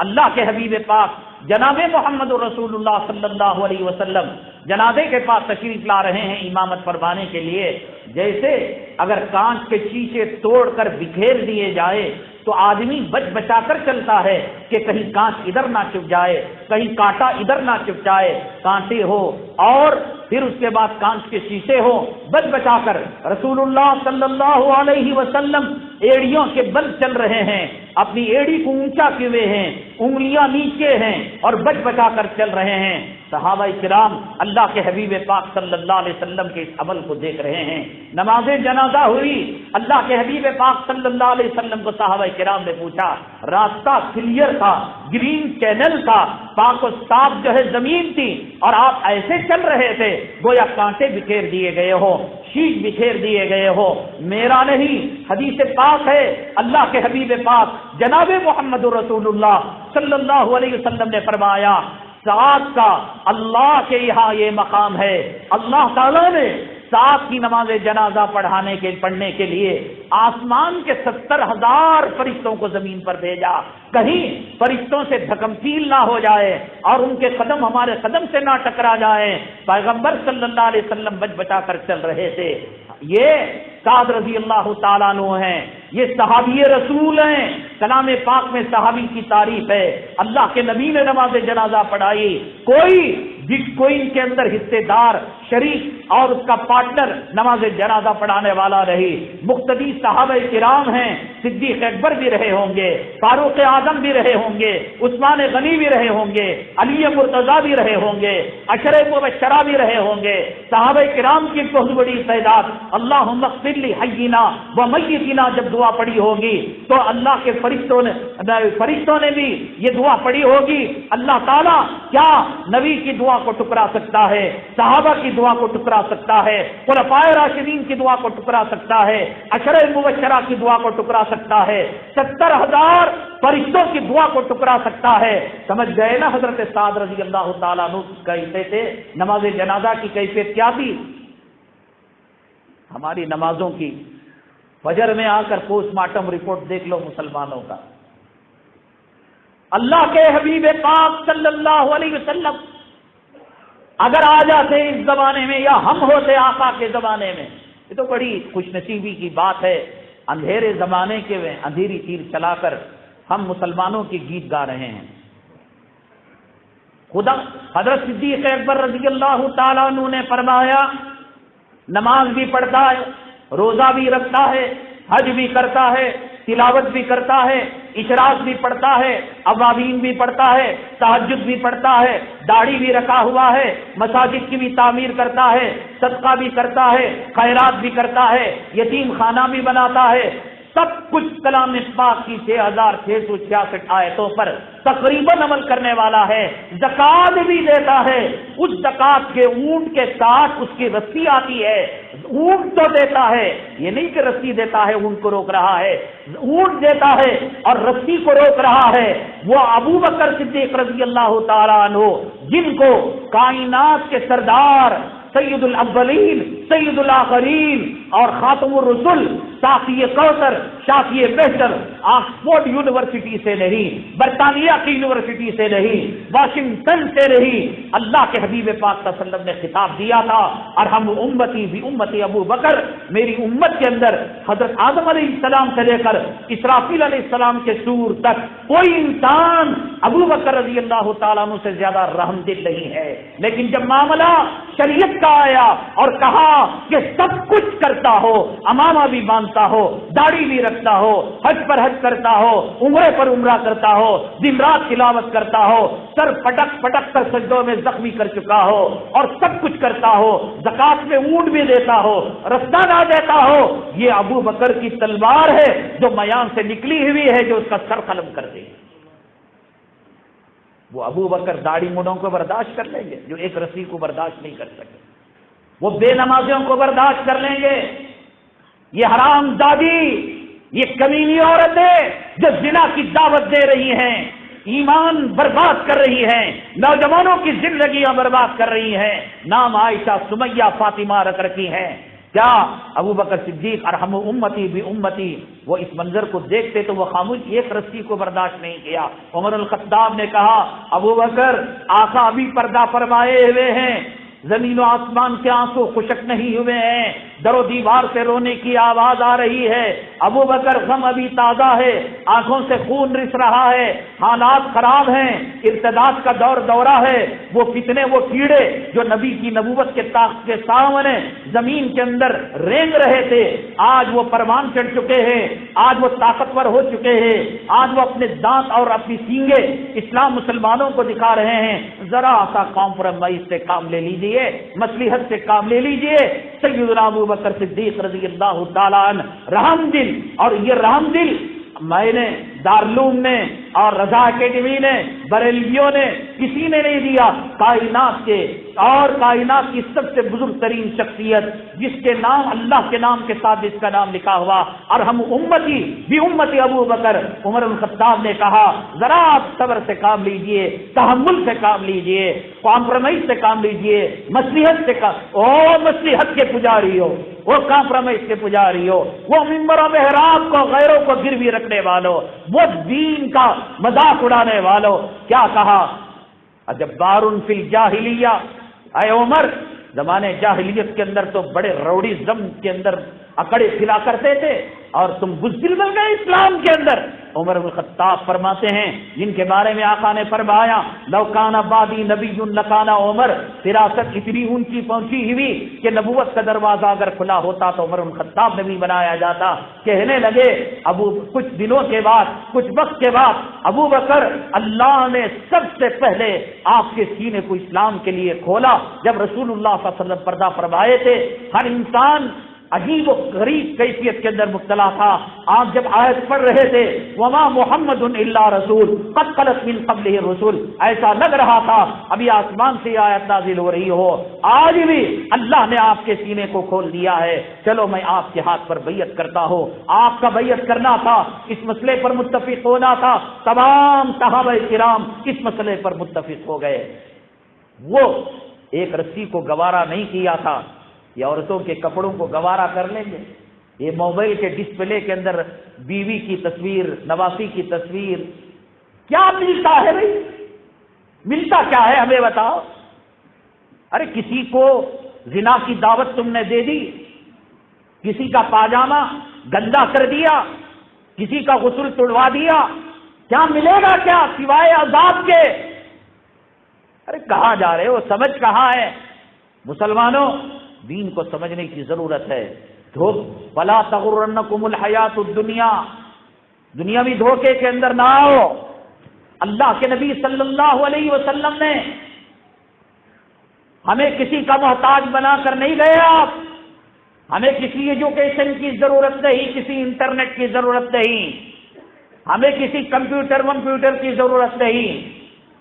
اللہ کے حبیب پاک جناب محمد الرسول اللہ صلی اللہ علیہ وسلم جنازے کے پاس تشریف لا رہے ہیں امامت فرمانے کے لیے۔ جیسے اگر کانچ کے شیشے توڑ کر بکھیر دیے جائے تو آدمی بچ بچا کر چلتا ہے کہ کہیں کانچ ادھر نہ چپ جائے، کہیں کانٹا ادھر نہ چپ جائے، کانٹے ہو اور پھر اس کے بعد کانچ کے شیشے ہو، بچ بچا کر رسول اللہ صلی اللہ علیہ وسلم ایڑیوں کے بل چل رہے ہیں، اپنی ایڑی کو اونچا کیے ہوئے ہیں، انگلیاں نیچے ہیں اور بچ بچا کر چل رہے ہیں۔ صحابہ کرام اللہ کے حبیب پاک صلی اللہ علیہ وسلم کے اس عمل کو دیکھ رہے ہیں۔ نماز جنازہ ہوئی، اللہ کے حبیب پاک صلی اللہ علیہ وسلم کو صحابہ کرام نے پوچھا، راستہ کلیئر تھا، گرین چینل تھا، پاک و صاف جو ہے زمین تھی، اور آپ ایسے چل رہے تھے گویا کانٹے بکھیر دیے گئے ہو، شیش بکھیر دیے گئے ہو۔ میرا نہیں، حدیث پاک ہے، اللہ کے حبیب پاک جناب محمد رسول اللہ صلی اللہ علیہ وسلم نے فرمایا، سعد کا اللہ کے یہاں یہ مقام ہے، اللہ تعالیٰ نے سعد کی نماز جنازہ پڑھنے کے لیے آسمان کے 70,000 فرشتوں کو زمین پر بھیجا، کہیں فرشتوں سے دھکمفیل نہ ہو جائے اور ان کے قدم ہمارے قدم سے نہ ٹکرا جائیں۔ پیغمبر صلی اللہ علیہ وسلم بچ بچا کر چل رہے تھے۔ یہ سعد رضی اللہ تعالیٰ عنہ ہیں، یہ صحابی رسول ہیں۔ کلام پاک میں صحابی کی تعریف ہے، اللہ کے نبی نے نماز جنازہ پڑھائی، کوئی ان کے اندر حصے دار، شریک اور اس کا پارٹنر نماز جنازہ پڑھانے والا رہی۔ مقتدی صحابہ کرام ہیں، صدیق اکبر بھی رہے ہوں گے، فاروق اعظم بھی رہے ہوں گے، عثمان غنی بھی رہے ہوں گے، علی مرتضیٰ بھی رہے ہوں گے، عشرہ مبشرہ بھی رہے ہوں گے۔ صحابہ کرام کی بہت بڑی تعداد اللہم اغفر لی حینا و میتنا جب دعا پڑھی ہوگی تو اللہ کے فرشتوں نے بھی یہ دعا پڑھی ہوگی۔ اللہ تعالیٰ کیا نبی کی دعا کو ٹکرا سکتا ہے؟ صحابہ کی دعا کو ٹکرا سکتا ہے؟ خلفائے راشدین کی دعا کو ٹکرا سکتا ہے؟ عشرہ مبشرہ کی دعا کو ٹکرا سکتا ہے؟ 70,000 فرشتوں کی دعا کو ٹکرا سکتا ہے؟ سمجھ گئے نا حضرت سعد رضی اللہ تعالیٰ عنہ کیسے تھے؟ نماز جنازہ کی کیفیت کیا تھی؟ ہماری نمازوں کی فجر میں آ کر پوسٹ مارٹم رپورٹ دیکھ لو مسلمانوں کا۔ اللہ کے حبیب پاک صلی اللہ علیہ وسلم اگر آ جاتے اس زمانے میں یا ہم ہوتے آقا کے زمانے میں، یہ تو بڑی خوش نصیبی کی بات ہے۔ اندھیرے زمانے کے میں اندھیری تیر چلا کر ہم مسلمانوں کی گیت گا رہے ہیں۔ خدا حضرت صدیق اکبر رضی اللہ تعالیٰ عنہ نے فرمایا، نماز بھی پڑھتا ہے، روزہ بھی رکھتا ہے، حج بھی کرتا ہے، تلاوت بھی کرتا ہے، اشراق بھی پڑھتا ہے، اوابین بھی پڑھتا ہے، تہجد بھی پڑھتا ہے، داڑھی بھی رکھا ہوا ہے، مساجد کی بھی تعمیر کرتا ہے، صدقہ بھی کرتا ہے، خیرات بھی کرتا ہے، یتیم خانہ بھی بناتا ہے، سب کچھ کلام پاک کی 6,666 آیتوں پر تقریباً عمل کرنے والا ہے۔ زکات بھی دیتا ہے، اس زکات کے اونٹ کے ساتھ اس کی رسی آتی ہے، اونٹ تو دیتا ہے، یہ نہیں کہ رسی دیتا ہے اونٹ کو روک رہا ہے، اونٹ دیتا ہے اور رسی کو روک رہا ہے۔ وہ ابو بکر صدیق رضی اللہ تعالیٰ عنہ جن کو کائنات کے سردار سید الاولین سید الآخرین اور خاتم الرسل ساقی کوثر شافی بہتر آکسفورڈ یونیورسٹی سے نہیں، برطانیہ کی یونیورسٹی سے نہیں، واشنگٹن سے نہیں، اللہ کے حبیب پاک صلی اللہ علیہ وسلم نے خطاب دیا تھا، اور ہم امتی بھی امتی ابو بکر، میری امت کے اندر حضرت آدم علیہ السلام سے لے کر اسرافیل علیہ السلام کے سور تک کوئی انسان ابو بکر رضی اللہ تعالیٰ عنہ سے زیادہ رحم دل نہیں ہے۔ لیکن جب معاملہ شریعت کا آیا اور کہا کہ سب کچھ کرتا ہو، امامہ بھی باندھتا ہو، داڑھی بھی رکھتا ہو، حج پر حج کرتا ہو، عمرے پر عمرہ کرتا ہو، دن رات تلاوت کرتا ہو، سر پٹک پٹک کر سجدوں میں زخمی کر چکا ہو اور سب کچھ کرتا ہو، زکات میں اونٹ بھی دیتا ہو، رستہ نہ دیتا ہو، یہ ابو بکر کی تلوار ہے جو میان سے نکلی ہوئی ہے، جو اس کا سر قلم کر دے۔ وہ ابو بکر داڑھی مڈوں کو برداشت کر لیں گے جو ایک رسی کو برداشت نہیں کر سکے۔ وہ بے نمازیوں کو برداشت کر لیں گے؟ یہ حرام زادی، یہ کمینی عورتیں جو زنا کی دعوت دے رہی ہیں، ایمان برباد کر رہی ہیں، نوجوانوں کی زندگیاں برباد کر رہی ہیں، نام عائشہ، سمیہ، فاطمہ رکھ رکھی ہیں، کیا ابو بکر صدیق ارحم امتی بھی امتی وہ اس منظر کو دیکھتے تو وہ خاموش ایک رسی کو برداشت نہیں کیا؟ عمر الخطاب نے کہا ابو بکر آقا ابھی پردہ فرمائے ہوئے ہیں، زمین و آسمان کے آنسو خشک نہیں ہوئے ہیں، در و دیوار سے رونے کی آواز آ رہی ہے، ابو بکر غم ابھی تازہ ہے، آنکھوں سے خون رس رہا ہے، حالات خراب ہیں، ارتداد کا دورہ ہے، وہ فتنے، وہ کیڑے جو نبی کی نبوت کے طاقت کے سامنے زمین کے اندر رینگ رہے تھے، آج وہ پروان چڑھ چکے ہیں، آج وہ طاقتور ہو چکے ہیں، آج وہ اپنے دانت اور اپنی سینگیں اسلام مسلمانوں کو دکھا رہے ہیں، ذرا سا کمپرومائز سے کام لے لیجیے، مصلحت سے کام لے لیجئے۔ سیدنا ابو بکر صدیق رضی اللہ تعالیٰ عنہ رحم دل، اور یہ رحم دل میں نے، دارالعلوم نے اور رضا اکیڈمی نے، بریلویوں نے، کسی نے نہیں دیا، کائنات کے اور کائنات کی سب سے بزرگ ترین شخصیت جس کے نام اللہ کے نام کے ساتھ جس کا نام لکھا ہوا، اور ہم امتی بھی امتی ابو بکر، عمر الخطاب نے کہا ذرا آپ صبر سے کام لیجئے، تحمل سے کام لیجئے، کمپرومائز سے کام لیجئے، مصلحت سے کام، او مصلحت کے پجاری ہو، وہ کمپرومائز کے پجاری ہو، وہ منبر و محراب کو غیروں کو گروی رکھنے والوں، وہ دین کا مذاق اڑانے والوں، کیا کہا اجبار فی الجاہلیہ، اے عمر زمانے جاہلیت کے اندر تو بڑے روڑی زم کے اندر اکڑے کھلا کرتے تھے اور تم بزدل بن گئے اسلام کے اندر۔ عمر بن الخطاب فرماتے ہیں جن کے بارے میں آقا نے فرمایا لو کان بعدی نبی لکان عمر، فراست اتنی اونچی پہنچی ہوئی کہ نبوت کا دروازہ اگر کھلا ہوتا تو عمر بن الخطاب نبی بنایا جاتا۔ کہنے لگے کچھ دنوں کے بعد، کچھ وقت کے بعد، ابو بکر اللہ نے سب سے پہلے آپ کے سینے کو اسلام کے لیے کھولا جب رسول اللہ صلی اللہ علیہ وسلم پردہ فرمائے تھے۔ ہر انسان عجیب و غریب کیفیت کے اندر مبتلا تھا۔ آپ جب آیت پڑھ رہے تھے وما محمد الا رسول قد خلت من قبلہ الرسل، ایسا لگ رہا تھا ابھی آسمان سے آیت نازل ہو رہی ہو۔ آج بھی اللہ نے آپ کے سینے کو کھول دیا ہے۔ چلو میں آپ کے ہاتھ پر بیعت کرتا ہوں، آپ کا بیعت کرنا تھا، اس مسئلے پر متفق ہونا تھا، تمام صحابہ کرام اس مسئلے پر متفق ہو گئے۔ وہ ایک رسی کو گوارا نہیں کیا تھا، یہ عورتوں کے کپڑوں کو گوارا کر لیں گے، یہ موبائل کے ڈسپلے کے اندر بیوی کی تصویر، نواسی کی تصویر، کیا ملتا ہے بھائی؟ ملتا کیا ہے ہمیں بتاؤ؟ ارے کسی کو زنا کی دعوت تم نے دے دی، کسی کا پاجامہ گندا کر دیا، کسی کا غسل توڑوا دیا، کیا ملے گا کیا سوائے عذاب کے؟ ارے کہاں جا رہے ہو؟ سمجھ کہاں ہے؟ مسلمانوں دین کو سمجھنے کی ضرورت ہے۔ فلا تغرنکم الحیات الدنیا، دنیاوی دھوکے کے اندر نہ آؤ۔ اللہ کے نبی صلی اللہ علیہ وسلم نے ہمیں کسی کا محتاج بنا کر نہیں گئے، آپ ہمیں کسی ایجوکیشن کی ضرورت نہیں، کسی انٹرنیٹ کی ضرورت نہیں، ہمیں کسی کمپیوٹر کی ضرورت نہیں،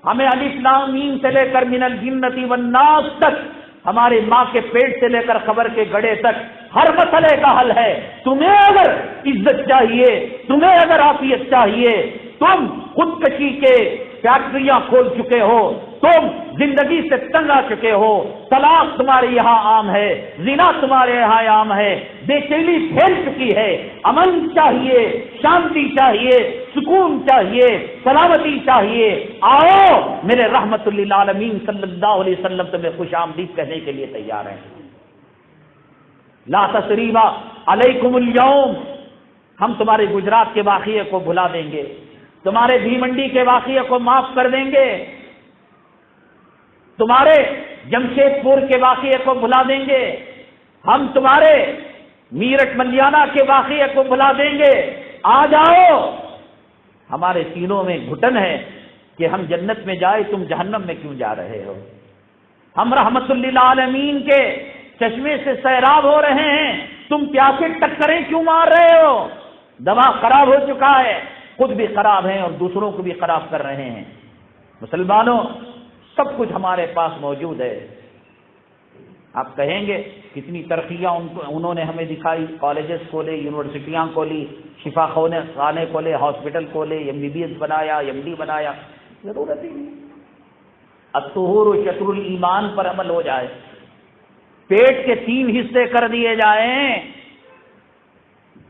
ہمیں الف لام میم سے لے کر من الجنۃ والناس تک، ہمارے ماں کے پیٹ سے لے کر قبر کے گڑھے تک ہر مسئلے کا حل ہے۔ تمہیں اگر عزت چاہیے، تمہیں اگر عافیت چاہیے، تم خودکشی کے فیکٹریاں کھول چکے ہو، تم زندگی سے تنگ آ چکے ہو، طلاق تمہارے یہاں عام ہے، زنا تمہارے یہاں عام ہے، بے چینی پھیل چکی ہے، امن چاہیے، شانتی چاہیے، سکون چاہیے، سلامتی چاہیے، آؤ میرے رحمت للعالمین صلی اللہ علیہ وسلم تمہیں خوش آمدید کہنے کے لیے تیار ہیں۔ لا تثریب علیکم اليوم، ہم تمہارے گجرات کے واقعے کو بھلا دیں گے، تمہارے بھیمنڈی کے واقعے کو معاف کر دیں گے، تمہارے جمشید پور کے واقعے کو بھلا دیں گے، ہم تمہارے میرٹھ ملیانہ کے واقعے کو بھلا دیں گے، آ جاؤ۔ ہمارے سینوں میں گھٹن ہے کہ ہم جنت میں جائے، تم جہنم میں کیوں جا رہے ہو؟ ہم رحمت للعالمین کے چشمے سے سیراب ہو رہے ہیں، تم پیاسے ٹکریں کیوں مار رہے ہو؟ دماغ خراب ہو چکا ہے، خود بھی خراب ہیں اور دوسروں کو بھی خراب کر رہے ہیں۔ مسلمانوں سب کچھ ہمارے پاس موجود ہے، آپ کہیں گے کتنی ترقیاں انہوں نے ہمیں دکھائی، کالجز کھولے، یونیورسٹیاں کھولی، شفا خانے کھولے، ہاسپٹل کھولے، MBBS بنایا، MD بنایا، ضرورت ہی نہیں۔ الطہور شطر الایمان پر عمل ہو جائے، پیٹ کے 3 حصے کر دیے جائیں،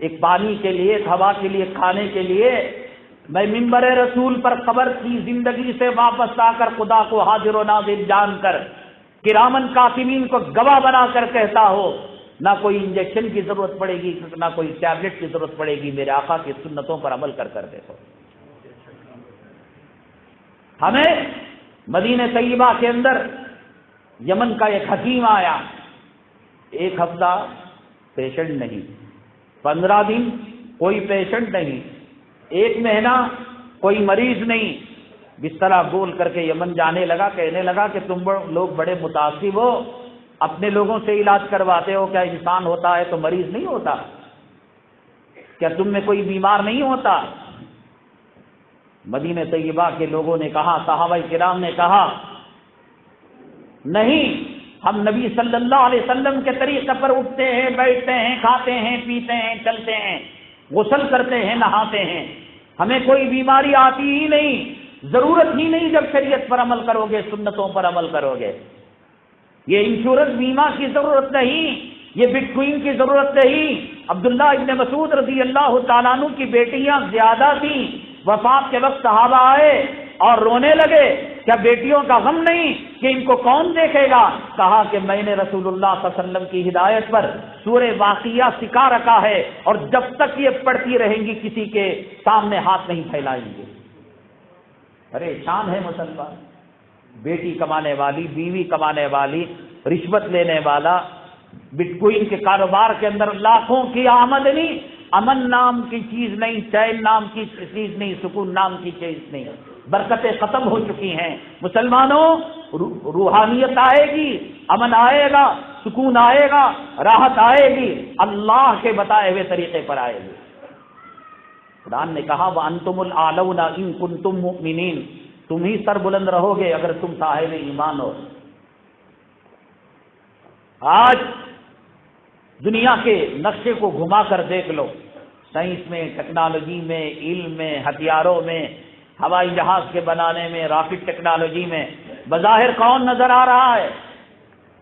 ایک پانی کے لیے، ایک ہوا کے لیے، کھانے کے لیے۔ میں منبر رسول پر قبر کی زندگی سے واپس آ کر خدا کو حاضر و ناظر جان کر، کرامن کاتبین کو گواہ بنا کر کہتا ہو، نہ کوئی انجیکشن کی ضرورت پڑے گی، نہ کوئی ٹیبلٹ کی ضرورت پڑے گی، میرے آقا کی سنتوں پر عمل کر دیکھو۔ ہمیں مدینہ طیبہ کے اندر یمن کا ایک حکیم آیا، 1 ہفتہ پیشنٹ نہیں، 15 دن کوئی پیشنٹ نہیں، 1 مہینہ کوئی مریض نہیں، بسترا گول کر کے یمن جانے لگا، کہنے لگا کہ تم لوگ بڑے متعصب ہو، اپنے لوگوں سے علاج کرواتے ہو، کیا انسان ہوتا ہے تو مریض نہیں ہوتا؟ کیا تم میں کوئی بیمار نہیں ہوتا؟ مدینہ طیبہ کے لوگوں نے کہا، صحابہ کرام نے کہا، نہیں، ہم نبی صلی اللہ علیہ وسلم کے طریقے پر اٹھتے ہیں، بیٹھتے ہیں، کھاتے ہیں، پیتے ہیں، چلتے ہیں، غسل کرتے ہیں، نہاتے ہیں، ہمیں کوئی بیماری آتی ہی نہیں، ضرورت ہی نہیں جب شریعت پر عمل کرو گے، سنتوں پر عمل کرو گے۔ یہ انشورنس بیمہ کی ضرورت نہیں، یہ بٹ کوئن کی ضرورت نہیں۔ عبداللہ ابن مسعود رضی اللہ تعالیٰ عنہ کی بیٹیاں زیادہ تھیں، وفات کے وقت صحابہ آئے اور رونے لگے، کیا بیٹیوں کا غم نہیں کہ ان کو کون دیکھے گا؟ کہا کہ میں نے رسول اللہ صلی اللہ علیہ وسلم کی ہدایت پر سورہ واقعہ سکھا رکھا ہے، اور جب تک یہ پڑھتی رہیں گی کسی کے سامنے ہاتھ نہیں پھیلائیں گے۔ پریشان ہے مسلمان، بیٹی کمانے والی، بیوی کمانے والی، رشوت لینے والا، بٹ کوئن کے کاروبار کے اندر لاکھوں کی آمدنی، امن نام کی چیز نہیں، چین نام کی چیز نہیں، سکون نام کی چیز نہیں، برکتیں ختم ہو چکی ہیں۔ مسلمانوں، روحانیت آئے گی، امن آئے گا، سکون آئے گا، راحت آئے گی، اللہ کے بتائے ہوئے طریقے پر آئے گی۔ قرآن نے کہا وَأَنْتُمُ الْأَعْلَوْنَ إِن كُنتُم مُؤْمِنِينَ، تم ہی سر بلند رہو گے اگر تم صاحب ایمان ہو۔ آج دنیا کے نقشے کو گھما کر دیکھ لو، سائنس میں، ٹیکنالوجی میں، علم میں، ہتھیاروں میں، ہوائی جہاز کے بنانے میں، راکٹ ٹیکنالوجی میں، بظاہر کون نظر آ رہا ہے؟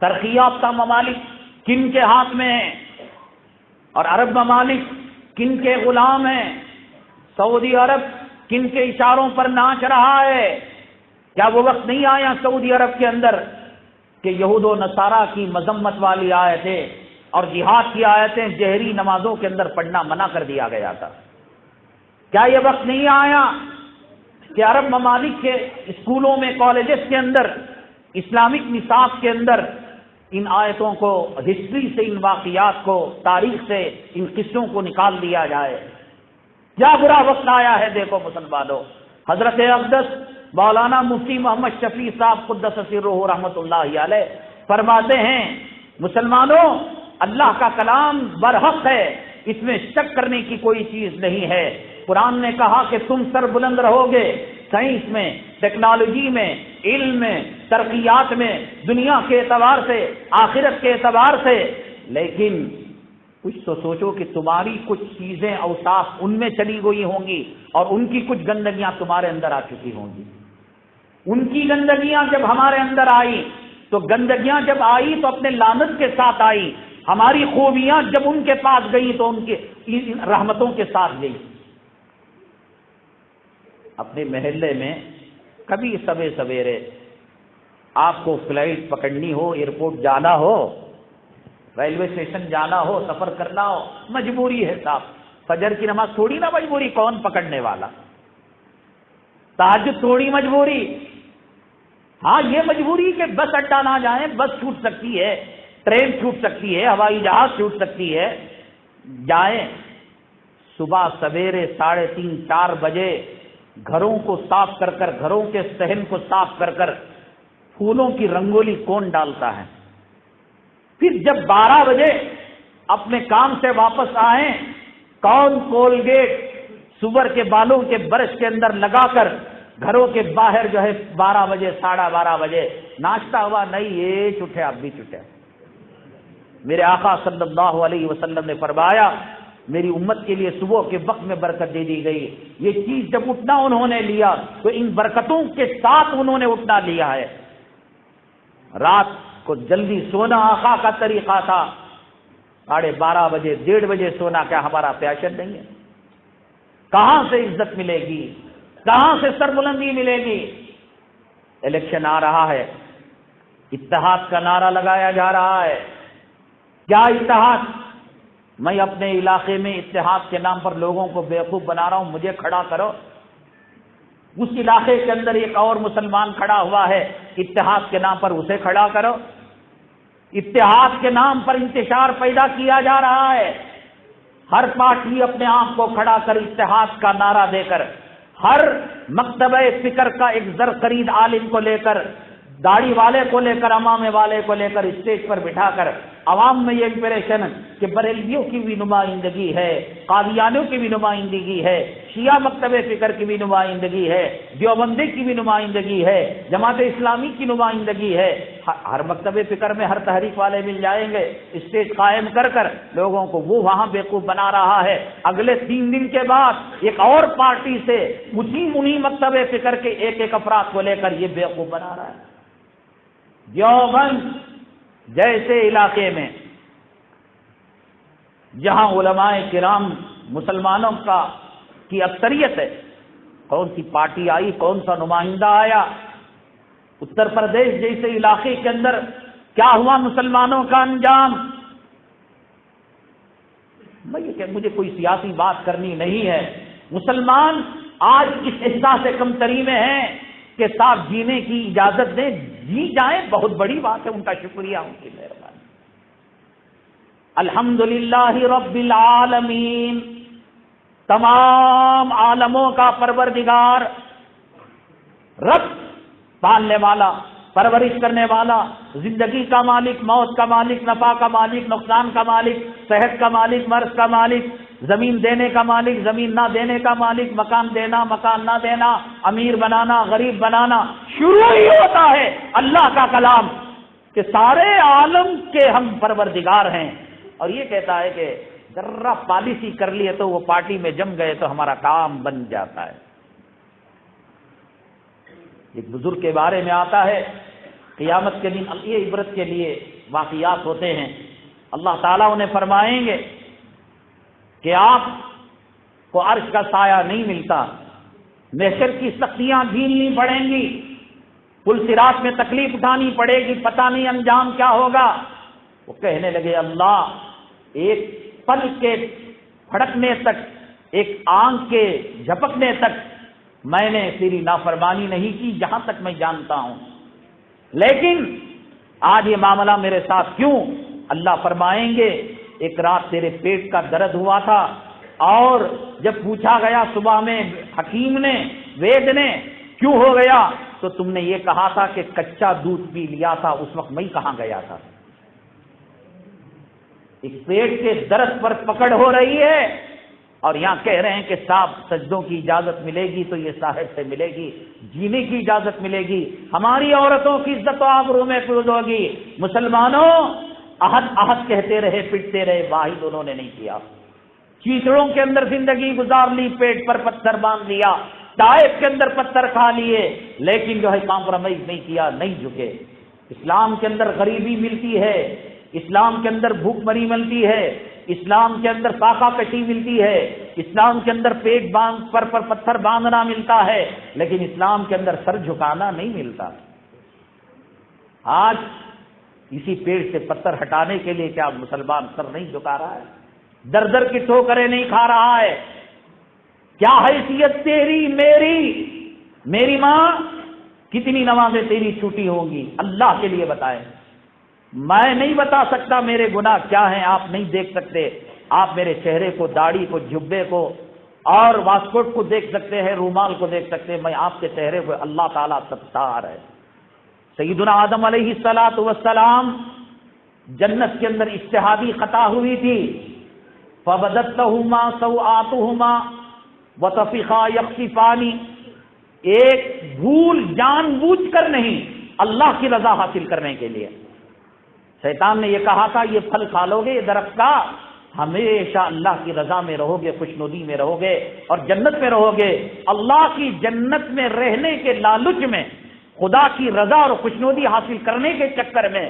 ترقی یافتہ ممالک کن کے ہاتھ میں ہیں؟ اور عرب ممالک کن کے غلام ہیں؟ سعودی عرب کن کے اشاروں پر ناچ رہا ہے؟ کیا وہ وقت نہیں آیا سعودی عرب کے اندر کہ یہود و نصارہ کی مذمت والی آیتیں اور جہاد کی آیتیں جہری نمازوں کے اندر پڑھنا منع کر دیا گیا تھا؟ کیا یہ وقت نہیں آیا کہ عرب ممالک کے اسکولوں میں، کالجز کے اندر، اسلامک نصاب کے اندر ان آیتوں کو، ہسٹری سے ان واقعات کو، تاریخ سے ان قصوں کو نکال دیا جائے؟ کیا برا وقت آیا ہے؟ دیکھو مسلمانوں، حضرت اقدس مولانا مفتی محمد شفیع صاحب قدس سرہ رحمۃ اللہ علیہ فرماتے ہیں، مسلمانوں، اللہ کا کلام برحق ہے، اس میں شک کرنے کی کوئی چیز نہیں ہے۔ قرآن نے کہا کہ تم سر بلند رہو گے سائنس میں، ٹیکنالوجی میں، علم میں، ترقیات میں، دنیا کے اعتبار سے، آخرت کے اعتبار سے، لیکن کچھ تو سوچو کہ تمہاری کچھ چیزیں، اوصاف ان میں چلی گئی ہوں گی، اور ان کی کچھ گندگیاں تمہارے اندر آ چکی ہوں گی۔ ان کی گندگیاں جب ہمارے اندر آئی تو گندگیاں جب آئی تو اپنے لعنت کے ساتھ آئی، ہماری خوبیاں جب ان کے پاس گئی تو ان کے رحمتوں کے ساتھ گئی۔ اپنے محلے میں کبھی سویرے آپ کو فلائٹ پکڑنی ہو، ایئرپورٹ جانا ہو، ریلوے اسٹیشن جانا ہو، سفر کرنا ہو، مجبوری ہے صاحب، فجر کی نماز تھوڑی نہ مجبوری، کون پکڑنے والا؟ تہجد تھوڑی مجبوری، ہاں یہ مجبوری کہ بس اڈا نہ جائیں، بس چھوٹ سکتی ہے، ٹرین چھوٹ سکتی ہے، ہوائی جہاز چھوٹ سکتی ہے، جائیں۔ صبح سویرے 3:30 4 بجے گھروں کو صاف کر کر، گھروں کے صحن کو صاف کر کر پھولوں کی رنگولی کون ڈالتا ہے؟ پھر جب 12 بجے اپنے کام سے واپس آئیں، کون کولگیٹ سور کے بالوں کے برش کے اندر لگا کر گھروں کے باہر جو ہے 12 بجے 12:30 بجے ناشتہ ہوا نہیں، یہ چھٹے اب بھی چھٹے، میرے آقا صلی اللہ علیہ وسلم نے فرمایا میری امت کے لیے صبح کے وقت میں برکت دے دی گئی. یہ چیز جب اٹھنا انہوں نے لیا تو ان برکتوں کے ساتھ انہوں نے اٹھنا لیا ہے. رات کو جلدی سونا آقا کا طریقہ تھا. 12:30 بجے 1:30 بجے سونا کیا ہمارا پیشن نہیں ہے؟ کہاں سے عزت ملے گی؟ کہاں سے سربلندی ملے گی؟ الیکشن آ رہا ہے، اتحاد کا نعرہ لگایا جا رہا ہے. کیا اتحاد؟ میں اپنے علاقے میں اتحاد کے نام پر لوگوں کو بیوقوف بنا رہا ہوں، مجھے کھڑا کرو. اس علاقے کے اندر ایک اور مسلمان کھڑا ہوا ہے، اتحاد کے نام پر اسے کھڑا کرو. اتحاد کے نام پر انتشار پیدا کیا جا رہا ہے. ہر پارٹی اپنے آپ کو کھڑا کر اتحاد کا نعرہ دے کر، ہر مکتبہ فکر کا ایک زرخرید عالم کو لے کر، داڑھی والے کو لے کر، امامے والے کو لے کر اسٹیج پر بٹھا کر عوام میں یہ امپریشن کہ بریلویوں کی بھی نمائندگی ہے، قادیانیوں کی بھی نمائندگی ہے، شیعہ مکتب فکر کی بھی نمائندگی ہے، دیوبندی کی بھی نمائندگی ہے، جماعت اسلامی کی نمائندگی ہے. ہر مکتب فکر میں ہر تحریک والے مل جائیں گے. اسٹیج قائم کر کر لوگوں کو وہ وہاں بیوقوف بنا رہا ہے. اگلے 3 دن کے بعد ایک اور پارٹی سے انہی مکتب فکر کے ایک افراد کو لے کر یہ بیوقوف بنا رہا ہے. دیوبند جیسے علاقے میں جہاں علماء کرام مسلمانوں کی اکثریت ہے، کون سی پارٹی آئی، کون سا نمائندہ آیا؟ اتر پردیش جیسے علاقے کے اندر کیا ہوا مسلمانوں کا انجام؟ مجھے کوئی سیاسی بات کرنی نہیں ہے. مسلمان آج اس احساس کمتری میں ہیں کہ صاحب جینے کی اجازت دیں، جی جائیں، بہت بڑی بات ہے. ان کا شکریہ، ان کی مہربانی. الحمدللہ رب العالمین، تمام عالموں کا پروردگار، رب پالنے والا، پرورش کرنے والا، زندگی کا مالک، موت کا مالک، نفع کا مالک، نقصان کا مالک، صحت کا مالک، مرض کا مالک، زمین دینے کا مالک، زمین نہ دینے کا مالک، مکان دینا، مکان نہ دینا، امیر بنانا، غریب بنانا. شروع ہی ہوتا ہے اللہ کا کلام کہ سارے عالم کے ہم پروردگار ہیں. اور یہ کہتا ہے کہ ذرا پالیسی کر لیے تو وہ پارٹی میں جم گئے تو ہمارا کام بن جاتا ہے. ایک بزرگ کے بارے میں آتا ہے قیامت کے دن یہ عبرت کے لیے واقعات ہوتے ہیں. اللہ تعالیٰ انہیں فرمائیں گے کہ آپ کو عرش کا سایہ نہیں ملتا، محشر کی سختیاں جھیلنی پڑیں گی، پل صراط میں تکلیف اٹھانی پڑے گی، پتہ نہیں انجام کیا ہوگا. وہ کہنے لگے اللہ، ایک پل کے پھڑکنے تک، ایک آنکھ کے جھپکنے تک میں نے تیری نافرمانی نہیں کی، جہاں تک میں جانتا ہوں، لیکن آج یہ معاملہ میرے ساتھ کیوں؟ اللہ فرمائیں گے ایک رات تیرے پیٹ کا درد ہوا تھا، اور جب پوچھا گیا صبح میں حکیم نے، وید نے کیوں ہو گیا، تو تم نے یہ کہا تھا کہ کچا دودھ پی لیا تھا، اس وقت میں کہاں گیا تھا. ایک پیٹ کے درد پر پکڑ ہو رہی ہے، اور یہاں کہہ رہے ہیں کہ صاحب سجدوں کی اجازت ملے گی تو یہ صاحب سے ملے گی، جینے کی اجازت ملے گی، ہماری عورتوں کی عزت و آبرو میں محفوظ ہوگی. مسلمانوں عہد کہتے رہے، پٹتے رہے، واحد انہوں نے نہیں کیا. چیچڑوں کے اندر زندگی گزار لی، پیٹ پر پتھر باندھ لیا، طائف کے اندر پتھر کھا لیے، لیکن جو ہے کمپرومائز نہیں کیا، نہیں جھکے. اسلام کے اندر غریبی ملتی ہے، اسلام کے اندر بھوک مری ملتی ہے، اسلام کے اندر فاقہ کشی ملتی ہے، اسلام کے اندر پیٹ پر پتھر باندھنا ملتا ہے، لیکن اسلام کے اندر سر جھکانا نہیں ملتا. آج اسی پیٹ سے پتھر ہٹانے کے لیے کیا مسلمان سر نہیں جھکا رہا ہے؟ در در کی ٹھوکریں نہیں کھا رہا ہے؟ کیا حیثیت تیری میری ماں کتنی نمازیں تیری چھوٹی ہوں گی؟ اللہ کے لیے بتائیں. میں نہیں بتا سکتا میرے گناہ کیا ہیں، آپ نہیں دیکھ سکتے. آپ میرے چہرے کو، داڑھی کو، جبے کو اور واسکوٹ کو دیکھ سکتے ہیں، رومال کو دیکھ سکتے ہیں. میں آپ کے چہرے کو، اللہ تعالیٰ ستار ہے. سیدنا آدم علیہ الصلوۃ والسلام جنت کے اندر اجتہادی خطا ہوئی تھی، فبدت لہما سوآتہما وطفقا یخصفان. ایک بھول جان بوجھ کر نہیں، اللہ کی رضا حاصل کرنے کے لیے. شیطان نے یہ کہا تھا یہ پھل کھا لو گے یہ درخت کا ہمیشہ اللہ کی رضا میں رہو گے، خوشنودی میں رہو گے اور جنت میں رہو گے۔ اللہ کی جنت میں رہنے کے لالچ میں، خدا کی رضا اور خوشنودی حاصل کرنے کے چکر میں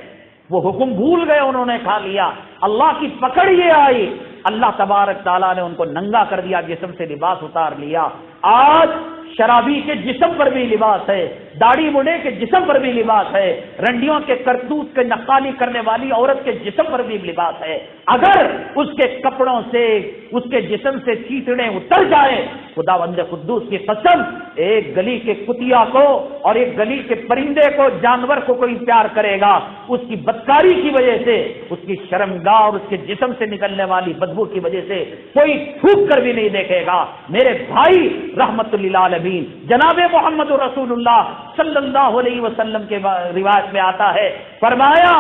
وہ حکم بھول گئے، انہوں نے کھا لیا۔ اللہ کی پکڑ یہ آئی، اللہ تبارک تعالیٰ نے ان کو ننگا کر دیا، جسم سے لباس اتار لیا۔ آج شرابی کے جسم پر بھی لباس ہے، داڑھی مڈے کے جسم پر بھی لباس ہے، رنڈیوں کے کرتوت کے نقالی کرنے والی عورت کے جسم پر بھی لباس ہے۔ اگر اس کے کپڑوں سے، اس کے جسم سے چیتڑیں اتر جائے، خداوند قدوس کی قسم، ایک گلی کے کتیا کو اور ایک گلی کے پرندے کو، جانور کو کوئی پیار کرے گا، اس کی بدکاری کی وجہ سے، اس کی شرمگاہ اور اس کے جسم سے نکلنے والی بدبو کی وجہ سے کوئی تھوک کر بھی نہیں دیکھے گا۔ میرے بھائی، رحمت للعالمین جناب محمد رسول اللہ صلی اللہ علیہ وسلم کے روایت میں آتا ہے، فرمایا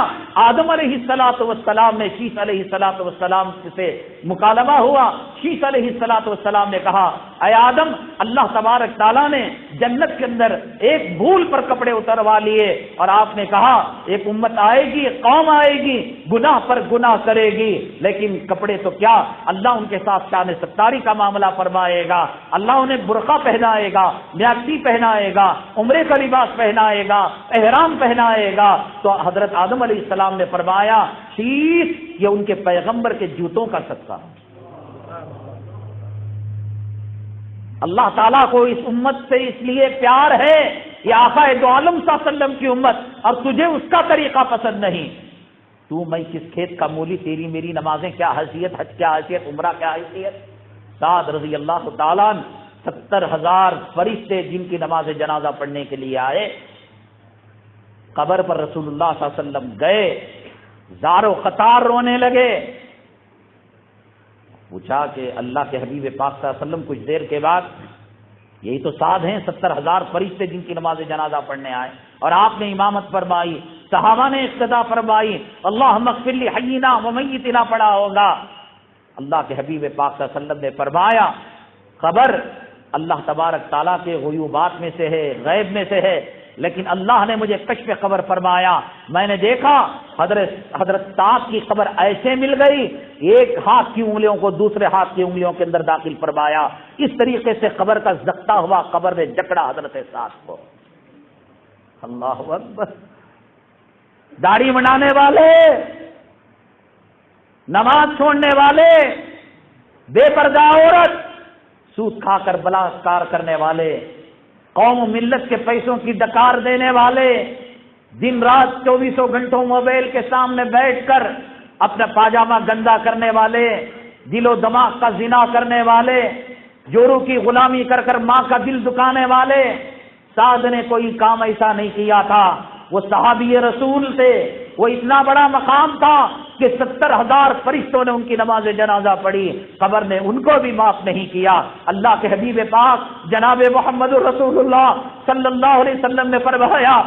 آدم علیہ الصلوۃ والسلام نے شیس علیہ الصلوۃ والسلام سے مکالمہ ہوا۔ شیس علیہ الصلوۃ والسلام نے کہا، اے آدم، اللہ تبارک تعالیٰ نے جنت کے اندر ایک بھول پر کپڑے اتروا لیے، اور آپ نے کہا ایک امت آئے گی، قوم آئے گی، گناہ پر گناہ کرے گی، لیکن کپڑے تو کیا، اللہ ان کے ساتھ شان ستاری کا معاملہ فرمائے گا، اللہ انہیں برقع پہنائے گا، میاکسی پہنائے گا، عمرے کا لباس پہنائے گا، احرام پہنائے گا۔ تو حضرت آدم علیہ السلام نے فرمایا، شیس، یہ ان کے پیغمبر کے جوتوں کا صدقہ۔ اللہ تعالیٰ کو اس امت سے اس لیے پیار ہے، یہ آقا دو عالم صلی اللہ علیہ وسلم کی امت، اور تجھے اس کا طریقہ پسند نہیں۔ تو میں کس کھیت کا مولی، تیری میری نمازیں کیا حیثیت، حج کیا حیثیت، عمرہ کیا حیثیت۔ سعد رضی اللہ تعالیٰ 70,000 فرشتے جن کی نماز جنازہ پڑھنے کے لیے آئے، قبر پر رسول اللہ صلی اللہ علیہ وسلم گئے، زار و قطار رونے لگے۔ پوچھا کہ اللہ کے حبیب پاک صلی اللہ علیہ وسلم کچھ دیر کے بعد، یہی تو سعد ہیں 70,000 فرشتے جن کی نماز جنازہ پڑھنے آئے، اور آپ نے امامت فرمائی، صحابہ نے اقتداء فرمائی، اللہم اغفر لی حینا و میتنا پڑھا ہوگا۔ اللہ کے حبیب پاک صلی اللہ علیہ وسلم نے فرمایا، قبر اللہ تبارک تعالیٰ کے غیوبات میں سے ہے، غیب میں سے ہے، لیکن اللہ نے مجھے کشف قبر فرمایا، میں نے دیکھا حضرت سعد کی قبر ایسے مل گئی، ایک ہاتھ کی انگلیوں کو دوسرے ہاتھ کی انگلیوں کے اندر داخل فرمایا، اس طریقے سے قبر کا زکتا ہوا، قبر نے جکڑا حضرت سعد کو۔ اللہ اکبر۔ داڑھی منڈانے والے، نماز چھوڑنے والے، بے پردہ عورت، سود کھا کر بلاکار کرنے والے، قوم و ملت کے پیسوں کی ڈکار دینے والے، دن رات 24 گھنٹوں موبائل کے سامنے بیٹھ کر اپنا پاجامہ گندا کرنے والے، دل و دماغ کا زنا کرنے والے، جورو کی غلامی کر کر ماں کا دل دکانے والے۔ سعد نے کوئی کام ایسا نہیں کیا تھا، وہ صحابی رسول تھے، وہ اتنا بڑا مقام تھا کہ 70,000 فرشتوں نے ان کی نماز جنازہ پڑھی، قبر نے ان کو بھی معاف نہیں کیا۔ اللہ کے حبیب پاک جناب محمد رسول اللہ صلی اللہ علیہ وسلم نے فرمایا،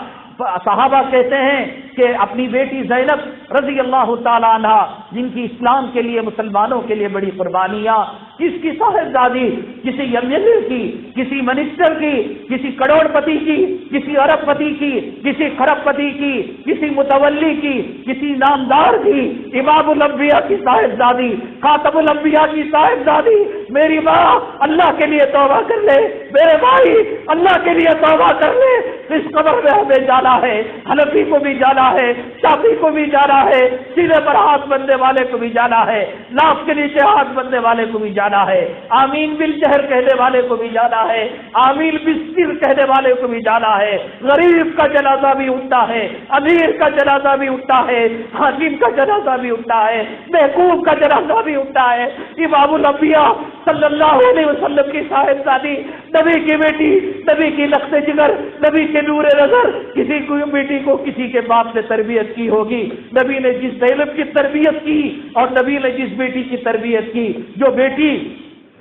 صحابہ کہتے ہیں کہ اپنی بیٹی زینب رضی اللہ تعالیٰ عنہ، جن کی اسلام کے لیے، مسلمانوں کے لیے بڑی قربانیاں، کس کی صاحبزادی، کسی ایم ایل اے کی، کسی منسٹر کی، کسی کروڑ پتی کی، کسی ارب پتی کی، کسی خرب پتی کی، کسی متولی کی، کسی نامدار کی، امام الانبیاء کی صاحبزادی، خاتم الانبیاء کی صاحبزادی، میری ماں اللہ کے لیے توبہ کر لے، میرے بھائی اللہ کے لیے توبہ کر لے، اس قبر میں ہمیں جانا ہے، حنفی کو بھی جانا ہے، شافعی کو بھی جانا ہے، سینے پر ہاتھ بندنے والے کو بھی جانا ہے، لاف کے نیچے ہاتھ بندنے والے کو بھی جانا ہے، آمین بالجہر کہنے والے کو بھی جانا ہے، آمین بالسر کہنے والے کو بھی جانا ہے، غریب کا جنازہ بھی اٹھتا ہے، امیر کا جنازہ بھی اٹھتا ہے، حاکم کا جنازہ بھی اٹھتا ہے، محکوم کا جنازہ بھی اٹھتا ہے۔ امام الانبیاء صلی اللہ علیہ وسلم کی صاحبزادی، نبی کی بیٹی، نبی کی لخت جگر، نبی کے نور نظر، کسی کوئی بیٹی کو کسی کے باپ نے تربیت کی ہوگی، نبی نے جس زینب کی تربیت کی اور نبی نے جس بیٹی کی تربیت کی، جو بیٹی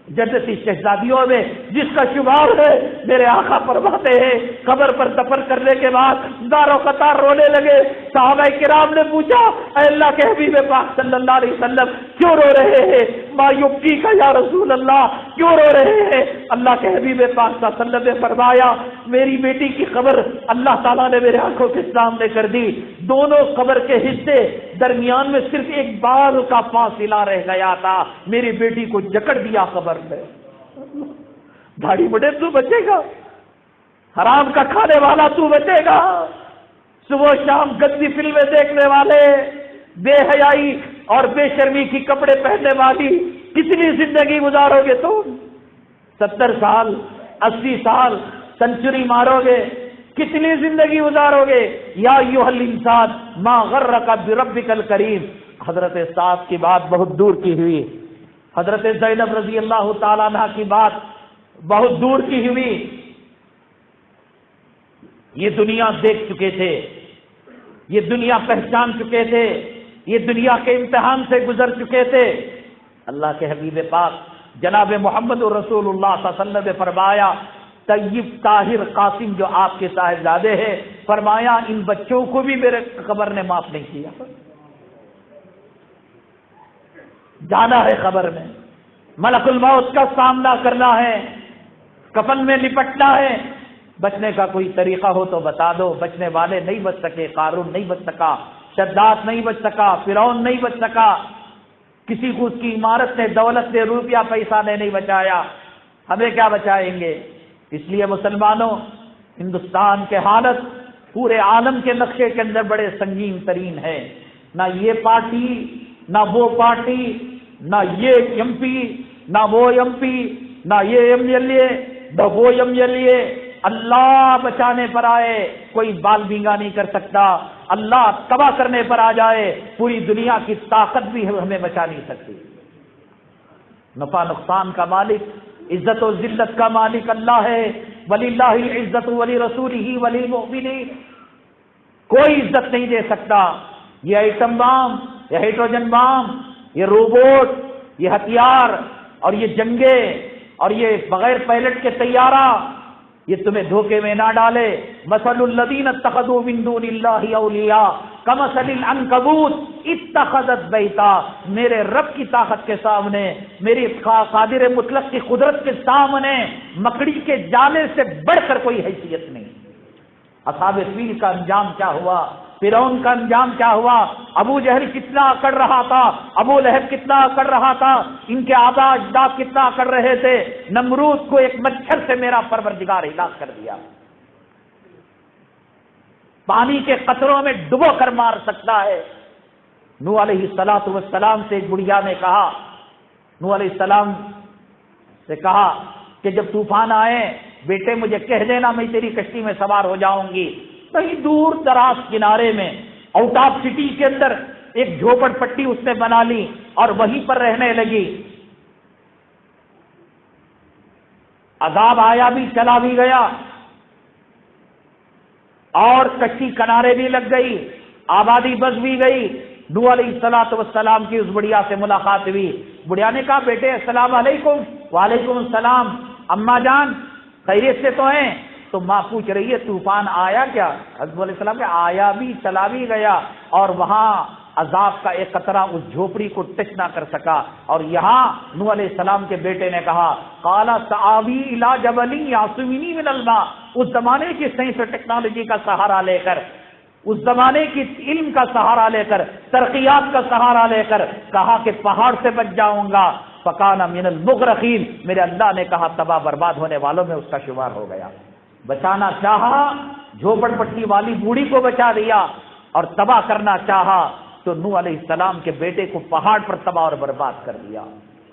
جنتی شہزادیوں میں جس کا شمار ہے، میرے آقا فرماتے ہیں قبر پر دفن کرنے کے بعد دار و قطار رونے لگے۔ صحابہ کرام نے پوچھا، اے اللہ کے حبیب پاک صلی اللہ علیہ وسلم کیوں رو رہے ہیں؟ ما یبکی کا یا رسول اللہ، کیوں رو رہے ہیں؟ اللہ کے حبیب پاک صلی اللہ علیہ وسلم نے فرمایا میری بیٹی کی قبر اللہ تعالیٰ نے میرے آنکھوں کے سامنے کر دی، دونوں قبر کے حصے درمیان میں صرف ایک بال کا فاصلہ رہ گیا تھا، میری بیٹی کو جکڑ دیا قبر میں۔ داڑھی بڑے تو بچے گا، حرام کا کھانے والا تو بچے گا، صبح شام گندی فلمیں دیکھنے والے، بے حیائی اور بے شرمی کی کپڑے پہننے والی کتنی زندگی گزارو گے تم؟ 70 سال 80 سال سنچری مارو گے، کتنی زندگی گزارو گے؟ یا ایھا الانسان ما غرک بربک الکریم۔ حضرت سعد کی بات بہت دور کی ہوئی، حضرت زینب رضی اللہ تعالیٰ عنہ کی بات بہت دور کی ہوئی، یہ دنیا دیکھ چکے تھے، یہ دنیا پہچان چکے تھے، یہ دنیا کے امتحان سے گزر چکے تھے۔ اللہ کے حبیب پاک جناب محمد رسول اللہ صلی اللہ علیہ وسلم نے فرمایا طیب طاہر قاسم جو آپ کے صاحبزادے ہیں، فرمایا ان بچوں کو بھی میرے قبر نے معاف نہیں کیا۔ جانا ہے قبر میں، ملک الموت کا سامنا کرنا ہے، کفن میں لپٹنا ہے۔ بچنے کا کوئی طریقہ ہو تو بتا دو۔ بچنے والے نہیں بچ سکے، قارون نہیں بچ سکا، شداد نہیں بچ سکا، فرعون نہیں بچ سکا، کسی کو اس کی عمارت نے، دولت نے، روپیہ پیسہ نے نہیں بچایا، ہمیں کیا بچائیں گے؟ اس لیے مسلمانوں، ہندوستان کے حالت پورے عالم کے نقشے کے اندر بڑے سنگین ترین ہے۔ نہ یہ پارٹی، نہ وہ پارٹی، نہ یہ ایم پی، نہ وہ ایم پی، نہ یہ ایم ایل اے، نہ وہ ایم ایل اے۔ اللہ بچانے پر آئے کوئی بال بینگا نہیں کر سکتا، اللہ تباہ کرنے پر آ جائے پوری دنیا کی طاقت بھی ہمیں بچا نہیں سکتی۔ نفع نقصان کا مالک، عزت و ذلت کا مالک اللہ ہے۔ وَلِلَّهِ الْعِزَّةُ وَلِرَسُولِهِ وَلِلْمُؤْمِنِينَ۔ کوئی عزت نہیں دے سکتا۔ یہ ایٹم بام، یہ ہائیڈروجن بام، یہ روبوٹ، یہ ہتھیار اور یہ جنگیں اور یہ بغیر پائلٹ کے طیارہ، یہ تمہیں دھوکے میں نہ ڈالے۔ مثل الذین اتخذوا من دون اللہ اولیاء کمثل العنکبوت اتخذت بیتا۔ میرے رب کی طاقت کے سامنے، میری قادر مطلق کی قدرت کے سامنے مکڑی کے جالے سے بڑھ کر کوئی حیثیت نہیں۔ اصحاب فیل کا انجام کیا ہوا؟ فرعون کا انجام کیا ہوا؟ ابو جہل کتنا اکڑ رہا تھا، ابو لہب کتنا اکڑ رہا تھا، ان کے آبا اجداد کتنا اکڑ رہے تھے۔ نمرود کو ایک مچھر سے میرا پروردگار ہلاک کر دیا۔ پانی کے قطروں میں ڈبو کر مار سکتا ہے۔ نوح علیہ السلام سے ایک بڑھیا نے کہا، نوح علیہ السلام سے کہا کہ جب طوفان آئے بیٹے مجھے کہہ دینا، میں تیری کشتی میں سوار ہو جاؤں گی۔ کہیں دور دراز کنارے میں آؤٹ آف سٹی کے اندر ایک جھوپڑ پٹی اس نے بنا لی اور وہیں پر رہنے لگی۔ عذاب آیا بھی، چلا بھی گیا، اور کشتی کنارے بھی لگ گئی، آبادی بس بھی گئی۔ نوح علیہ السلام کی اس بڑھیا سے ملاقات ہوئی۔ بڑھیا نے کہا بیٹے السلام علیکم۔ وعلیکم السلام، اماں جان خیریت سے تو ہیں؟ تو ماں پوچھ رہی ہے طوفان آیا کیا؟ حضرت علیہ السلام کہ آیا بھی، چلا بھی گیا، اور وہاں عذاب کا ایک قطرہ اس جھوپڑی کو ٹچ نہ کر سکا۔ اور یہاں نوح علیہ السلام کے بیٹے نے کہا قال سآوی الی جبل یعصمنی من الماء۔ اس زمانے کی سائنس اور ٹیکنالوجی کا سہارا لے کر، اس زمانے کی علم کا سہارا لے کر، ترقیات کا سہارا لے کر کہا کہ پہاڑ سے بچ جاؤں گا۔ فکان من المغرقین، میرے اللہ نے کہا تباہ برباد ہونے والوں میں اس کا شمار ہو گیا۔ بچانا چاہا جھوپڑ پٹی والی بوڑھی کو بچا دیا، اور تباہ کرنا چاہا تو نوح علیہ السلام کے بیٹے کو پہاڑ پر تباہ اور برباد کر دیا۔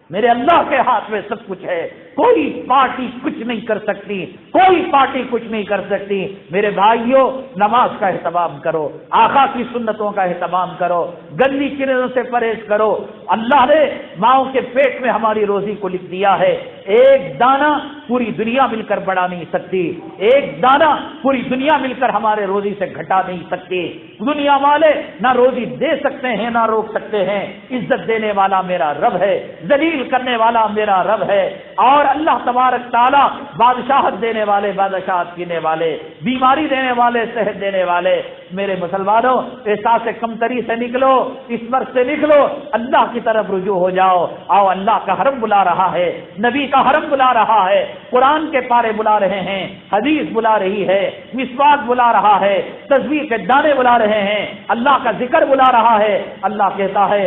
میرے اللہ کے ہاتھ میں سب کچھ ہے، کوئی پارٹی کچھ نہیں کر سکتی، کوئی پارٹی کچھ نہیں کر سکتی۔ میرے بھائیوں، نماز کا اہتمام کرو، آقا کی سنتوں کا اہتمام کرو، گندی چیزوں سے پرہیز کرو۔ اللہ نے ماؤں کے پیٹ میں ہماری روزی کو لکھ دیا ہے، ایک دانہ پوری دنیا مل کر بڑھا نہیں سکتی، ایک دانہ پوری دنیا مل کر ہمارے روزی سے گھٹا نہیں سکتی۔ دنیا والے نہ روزی دے سکتے ہیں نہ روک سکتے ہیں، عزت دینے والا میرا رب ہے، ذلیل کرنے والا میرا رب ہے، اور اللہ تبارک تعالی بادشاہت دینے والے، بادشاہت دینے والے، بیماری دینے والے، صحت دینے والے۔ میرے مسلمانوں، احساس کمتری سے نکلو، اس مرض سے نکلو، اللہ کی طرف رجوع ہو جاؤ۔ آؤ، اللہ کا حرم بلا رہا ہے، نبی کا حرم بلا رہا ہے، قرآن کے پارے بلا رہے ہیں، حدیث بلا رہی ہے، مسواک بلا رہا ہے، تسبیح کے دانے بلا رہے ہیں، اللہ کا ذکر بلا رہا ہے۔ اللہ کہتا ہے